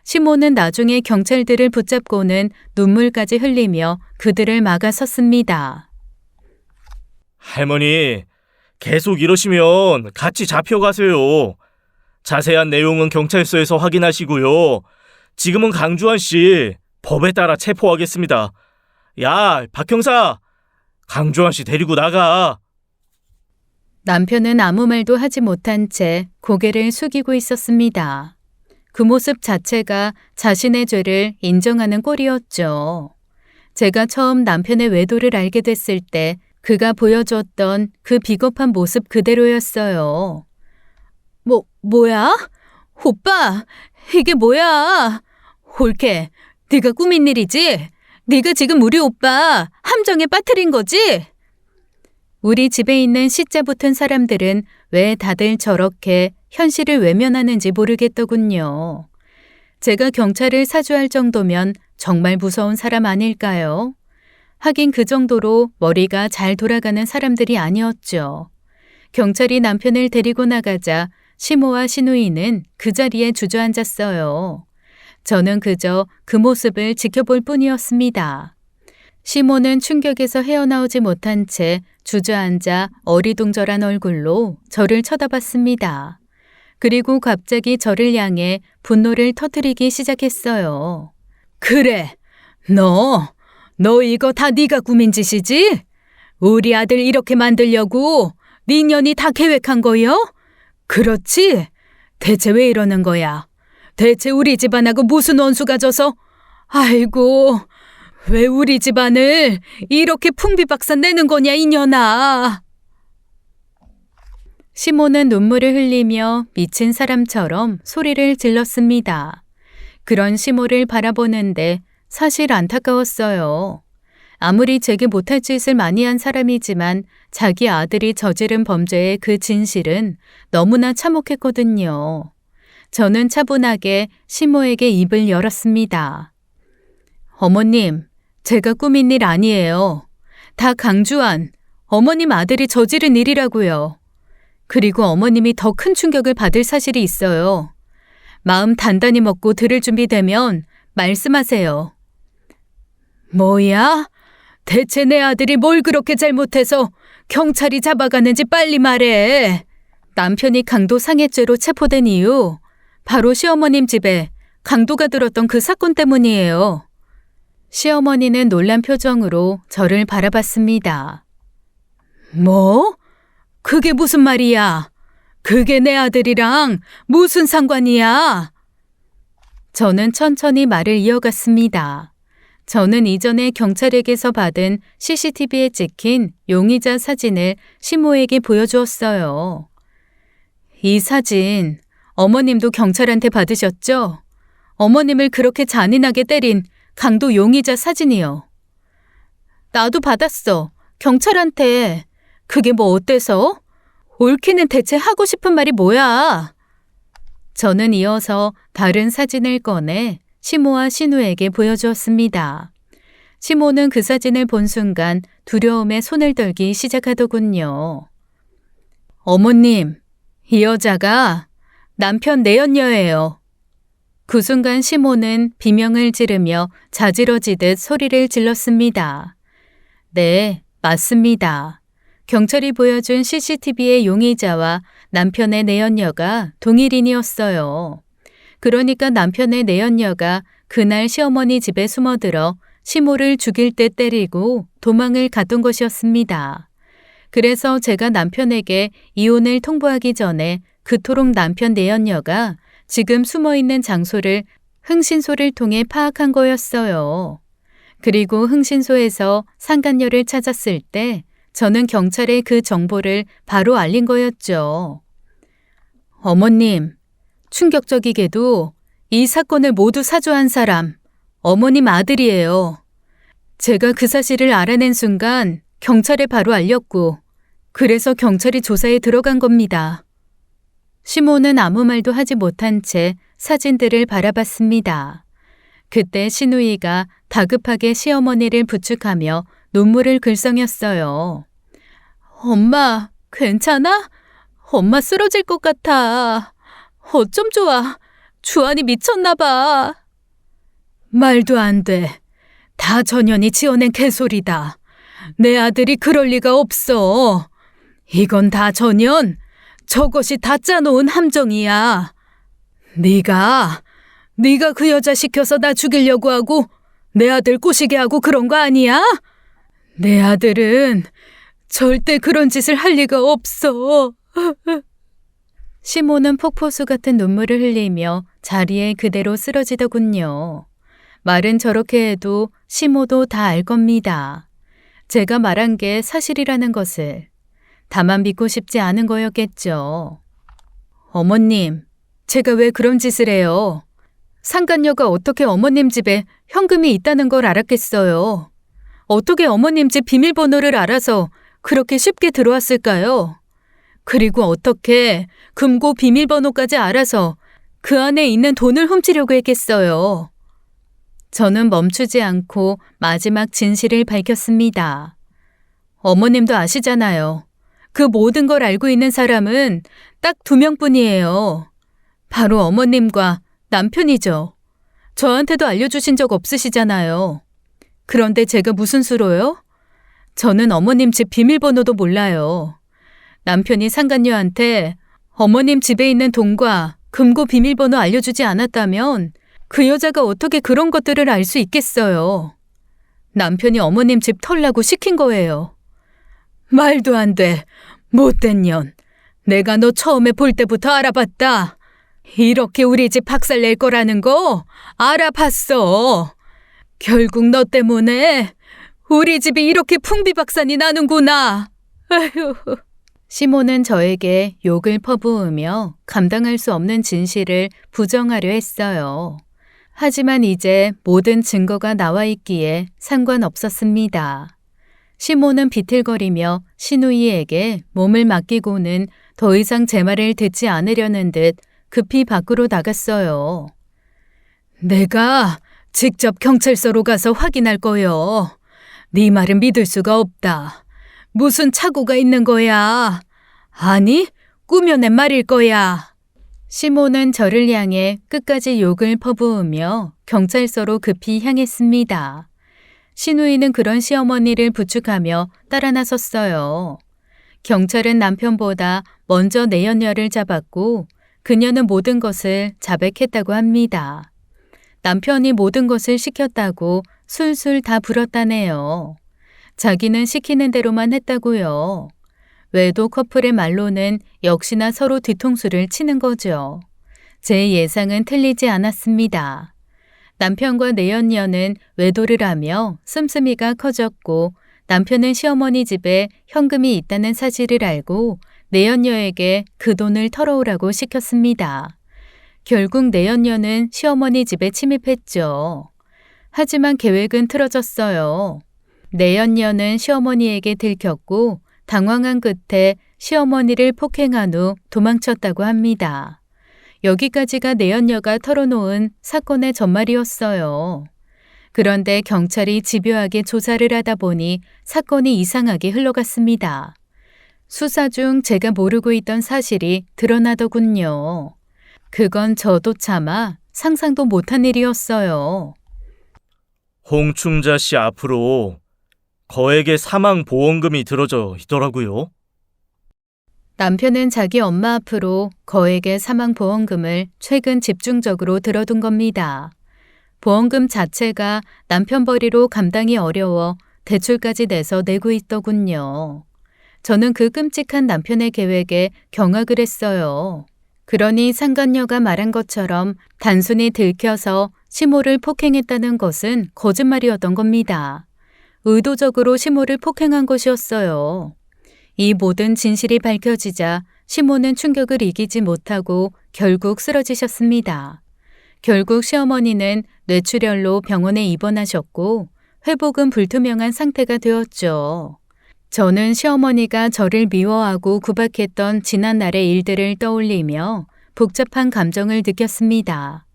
[SPEAKER 1] 시모는 나중에 경찰들을 붙잡고는 눈물까지 흘리며 그들을 막아섰습니다.
[SPEAKER 2] 할머니, 계속 이러시면 같이 잡혀가세요. 자세한 내용은 경찰서에서 확인하시고요. 지금은 강주환 씨 법에 따라 체포하겠습니다. 야, 박 형사, 강주환 씨 데리고 나가.
[SPEAKER 1] 남편은 아무 말도 하지 못한 채 고개를 숙이고 있었습니다. 그 모습 자체가 자신의 죄를 인정하는 꼴이었죠. 제가 처음 남편의 외도를 알게 됐을 때 그가 보여줬던 그 비겁한 모습 그대로였어요. 뭐야? 오빠, 이게 뭐야? 홀케, 네가 꾸민 일이지? 네가 지금 우리 오빠 함정에 빠뜨린 거지? 우리 집에 있는 C자 붙은 사람들은 왜 다들 저렇게 현실을 외면하는지 모르겠더군요. 제가 경찰을 사주할 정도면 정말 무서운 사람 아닐까요? 하긴 그 정도로 머리가 잘 돌아가는 사람들이 아니었죠. 경찰이 남편을 데리고 나가자 시모와 시누이는 그 자리에 주저앉았어요. 저는 그저 그 모습을 지켜볼 뿐이었습니다. 시모는 충격에서 헤어나오지 못한 채 주저앉아 어리둥절한 얼굴로 저를 쳐다봤습니다. 그리고 갑자기 저를 향해 분노를 터뜨리기 시작했어요. 그래, 너 이거 다 네가 꾸민 짓이지? 우리 아들 이렇게 만들려고 네 년이 다 계획한 거요? 그렇지? 대체 왜 이러는 거야? 대체 우리 집안하고 무슨 원수가 져서? 아이고, 왜 우리 집안을 이렇게 풍비박산 내는 거냐 이년아. 시모는 눈물을 흘리며 미친 사람처럼 소리를 질렀습니다. 그런 시모를 바라보는데 사실 안타까웠어요. 아무리 제게 못할 짓을 많이 한 사람이지만 자기 아들이 저지른 범죄의 그 진실은 너무나 참혹했거든요. 저는 차분하게 시모에게 입을 열었습니다. 어머님, 제가 꾸민 일 아니에요. 다 강주환, 어머님 아들이 저지른 일이라고요. 그리고 어머님이 더 큰 충격을 받을 사실이 있어요. 마음 단단히 먹고 들을 준비되면 말씀하세요. 뭐야? 대체 내 아들이 뭘 그렇게 잘못해서 경찰이 잡아가는지 빨리 말해. 남편이 강도 상해죄로 체포된 이유 바로 시어머님 집에 강도가 들었던 그 사건 때문이에요. 시어머니는 놀란 표정으로 저를 바라봤습니다. 뭐? 그게 무슨 말이야? 그게 내 아들이랑 무슨 상관이야? 저는 천천히 말을 이어갔습니다. 저는 이전에 경찰에게서 받은 CCTV에 찍힌 용의자 사진을 시모에게 보여주었어요. 이 사진, 어머님도 경찰한테 받으셨죠? 어머님을 그렇게 잔인하게 때린 강도 용의자 사진이요. 나도 받았어. 경찰한테. 그게 뭐 어때서? 올키는 대체 하고 싶은 말이 뭐야? 저는 이어서 다른 사진을 꺼내 시모와 신우에게 보여주었습니다. 시모는 그 사진을 본 순간 두려움에 손을 떨기 시작하더군요. 어머님, 이 여자가 남편 내연녀예요. 그 순간 시모는 비명을 지르며 자지러지듯 소리를 질렀습니다. 네, 맞습니다. 경찰이 보여준 CCTV의 용의자와 남편의 내연녀가 동일인이었어요. 그러니까 남편의 내연녀가 그날 시어머니 집에 숨어들어 시모를 죽일 때 때리고 도망을 갔던 것이었습니다. 그래서 제가 남편에게 이혼을 통보하기 전에 그토록 남편 내연녀가 지금 숨어있는 장소를 흥신소를 통해 파악한 거였어요. 그리고 흥신소에서 상간녀를 찾았을 때 저는 경찰에 그 정보를 바로 알린 거였죠. 어머님, 충격적이게도 이 사건을 모두 사주한 사람, 어머님 아들이에요. 제가 그 사실을 알아낸 순간 경찰에 바로 알렸고, 그래서 경찰이 조사에 들어간 겁니다. 시모는 아무 말도 하지 못한 채 사진들을 바라봤습니다. 그때 시누이가 다급하게 시어머니를 부축하며 눈물을 글썽였어요. 엄마, 괜찮아? 엄마 쓰러질 것 같아. 어쩜 좋아. 주한이 미쳤나 봐. 말도 안 돼. 다 전현이 지어낸 개소리다. 내 아들이 그럴 리가 없어. 이건 다 전현. 저것이 다 짜놓은 함정이야. 네가 그 여자 시켜서 나 죽이려고 하고 내 아들 꼬시게 하고 그런 거 아니야? 내 아들은 절대 그런 짓을 할 리가 없어. 시모는 폭포수 같은 눈물을 흘리며 자리에 그대로 쓰러지더군요. 말은 저렇게 해도 시모도 다 알 겁니다. 제가 말한 게 사실이라는 것을. 다만 믿고 싶지 않은 거였겠죠. 어머님, 제가 왜 그런 짓을 해요? 상간녀가 어떻게 어머님 집에 현금이 있다는 걸 알았겠어요. 어떻게 어머님 집 비밀번호를 알아서 그렇게 쉽게 들어왔을까요? 그리고 어떻게 금고 비밀번호까지 알아서 그 안에 있는 돈을 훔치려고 했겠어요. 저는 멈추지 않고 마지막 진실을 밝혔습니다. 어머님도 아시잖아요. 그 모든 걸 알고 있는 사람은 딱 2명뿐이에요. 바로 어머님과 남편이죠. 저한테도 알려주신 적 없으시잖아요. 그런데 제가 무슨 수로요? 저는 어머님 집 비밀번호도 몰라요. 남편이 상간녀한테 어머님 집에 있는 돈과 금고 비밀번호 알려주지 않았다면 그 여자가 어떻게 그런 것들을 알 수 있겠어요. 남편이 어머님 집 털라고 시킨 거예요. 말도 안 돼. 못된 년. 내가 너 처음에 볼 때부터 알아봤다. 이렇게 우리 집 박살낼 거라는 거 알아봤어. 결국 너 때문에 우리 집이 이렇게 풍비박산이 나는구나. 아휴. 시모는 저에게 욕을 퍼부으며 감당할 수 없는 진실을 부정하려 했어요. 하지만 이제 모든 증거가 나와 있기에 상관없었습니다. 시모는 비틀거리며 시누이에게 몸을 맡기고는 더 이상 제 말을 듣지 않으려는 듯 급히 밖으로 나갔어요. 내가 직접 경찰서로 가서 확인할 거요. 네 말은 믿을 수가 없다. 무슨 착오가 있는 거야? 아니, 꾸며낸 말일 거야. 시모는 저를 향해 끝까지 욕을 퍼부으며 경찰서로 급히 향했습니다. 시누이는 그런 시어머니를 부축하며 따라 나섰어요. 경찰은 남편보다 먼저 내연녀를 잡았고 그녀는 모든 것을 자백했다고 합니다. 남편이 모든 것을 시켰다고 술술 다 불었다네요. 자기는 시키는 대로만 했다고요. 외도 커플의 말로는 역시나 서로 뒤통수를 치는 거죠. 제 예상은 틀리지 않았습니다. 남편과 내연녀는 외도를 하며 씀씀이가 커졌고 남편은 시어머니 집에 현금이 있다는 사실을 알고 내연녀에게 그 돈을 털어오라고 시켰습니다. 결국 내연녀는 시어머니 집에 침입했죠. 하지만 계획은 틀어졌어요. 내연녀는 시어머니에게 들켰고 당황한 끝에 시어머니를 폭행한 후 도망쳤다고 합니다. 여기까지가 내연녀가 털어놓은 사건의 전말이었어요. 그런데 경찰이 집요하게 조사를 하다 보니 사건이 이상하게 흘러갔습니다. 수사 중 제가 모르고 있던 사실이 드러나더군요. 그건 저도 차마 상상도 못한 일이었어요.
[SPEAKER 2] 홍충자 씨 앞으로 거액의 사망 보험금이 들어져 있더라고요.
[SPEAKER 1] 남편은 자기 엄마 앞으로 거액의 사망보험금을 최근 집중적으로 들어둔 겁니다. 보험금 자체가 남편 벌이로 감당이 어려워 대출까지 내서 내고 있더군요. 저는 그 끔찍한 남편의 계획에 경악을 했어요. 그러니 상간녀가 말한 것처럼 단순히 들켜서 시모를 폭행했다는 것은 거짓말이었던 겁니다. 의도적으로 시모를 폭행한 것이었어요. 이 모든 진실이 밝혀지자 시모는 충격을 이기지 못하고 결국 쓰러지셨습니다. 결국 시어머니는 뇌출혈로 병원에 입원하셨고 회복은 불투명한 상태가 되었죠. 저는 시어머니가 저를 미워하고 구박했던 지난날의 일들을 떠올리며 복잡한 감정을 느꼈습니다.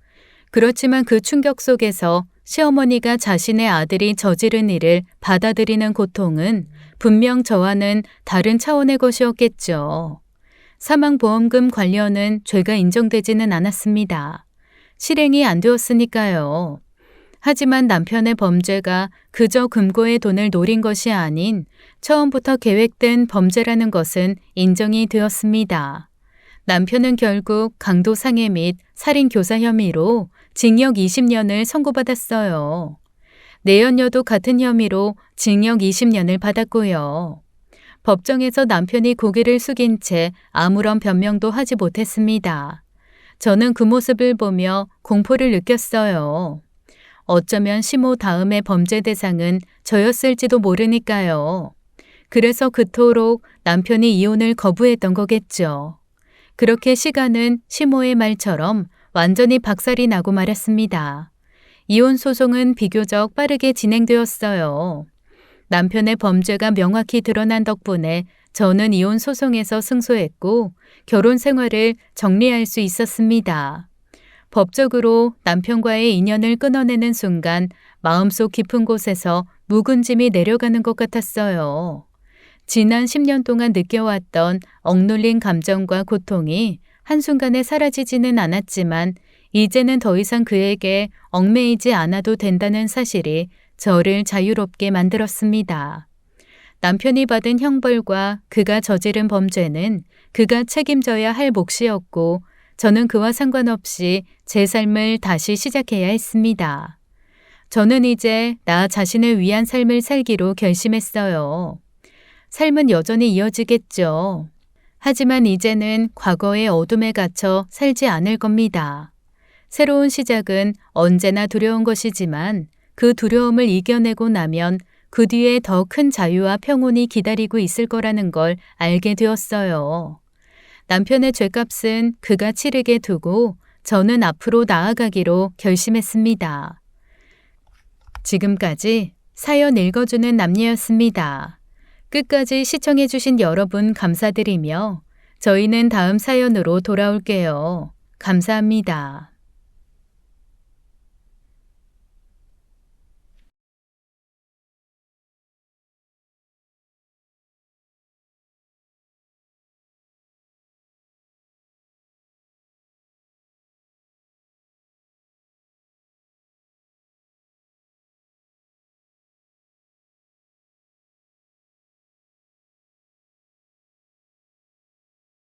[SPEAKER 1] 그렇지만 그 충격 속에서 시어머니가 자신의 아들이 저지른 일을 받아들이는 고통은 분명 저와는 다른 차원의 것이었겠죠. 사망보험금 관련은 죄가 인정되지는 않았습니다. 실행이 안 되었으니까요. 하지만 남편의 범죄가 그저 금고의 돈을 노린 것이 아닌 처음부터 계획된 범죄라는 것은 인정이 되었습니다. 남편은 결국 강도상해 및 살인교사 혐의로 징역 20년을 선고받았어요. 내연녀도 같은 혐의로 징역 20년을 받았고요. 법정에서 남편이 고개를 숙인 채 아무런 변명도 하지 못했습니다. 저는 그 모습을 보며 공포를 느꼈어요. 어쩌면 시모 다음의 범죄 대상은 저였을지도 모르니까요. 그래서 그토록 남편이 이혼을 거부했던 거겠죠. 그렇게 시간은 시모의 말처럼 완전히 박살이 나고 말았습니다. 이혼 소송은 비교적 빠르게 진행되었어요. 남편의 범죄가 명확히 드러난 덕분에 저는 이혼 소송에서 승소했고 결혼 생활을 정리할 수 있었습니다. 법적으로 남편과의 인연을 끊어내는 순간 마음속 깊은 곳에서 묵은 짐이 내려가는 것 같았어요. 지난 10년 동안 느껴왔던 억눌린 감정과 고통이 한순간에 사라지지는 않았지만 이제는 더 이상 그에게 얽매이지 않아도 된다는 사실이 저를 자유롭게 만들었습니다. 남편이 받은 형벌과 그가 저지른 범죄는 그가 책임져야 할 몫이었고 저는 그와 상관없이 제 삶을 다시 시작해야 했습니다. 저는 이제 나 자신을 위한 삶을 살기로 결심했어요. 삶은 여전히 이어지겠죠. 하지만 이제는 과거의 어둠에 갇혀 살지 않을 겁니다. 새로운 시작은 언제나 두려운 것이지만 그 두려움을 이겨내고 나면 그 뒤에 더 큰 자유와 평온이 기다리고 있을 거라는 걸 알게 되었어요. 남편의 죄값은 그가 치르게 두고 저는 앞으로 나아가기로 결심했습니다. 지금까지 사연 읽어주는 남녀였습니다. 끝까지 시청해주신 여러분 감사드리며 저희는 다음 사연으로 돌아올게요. 감사합니다.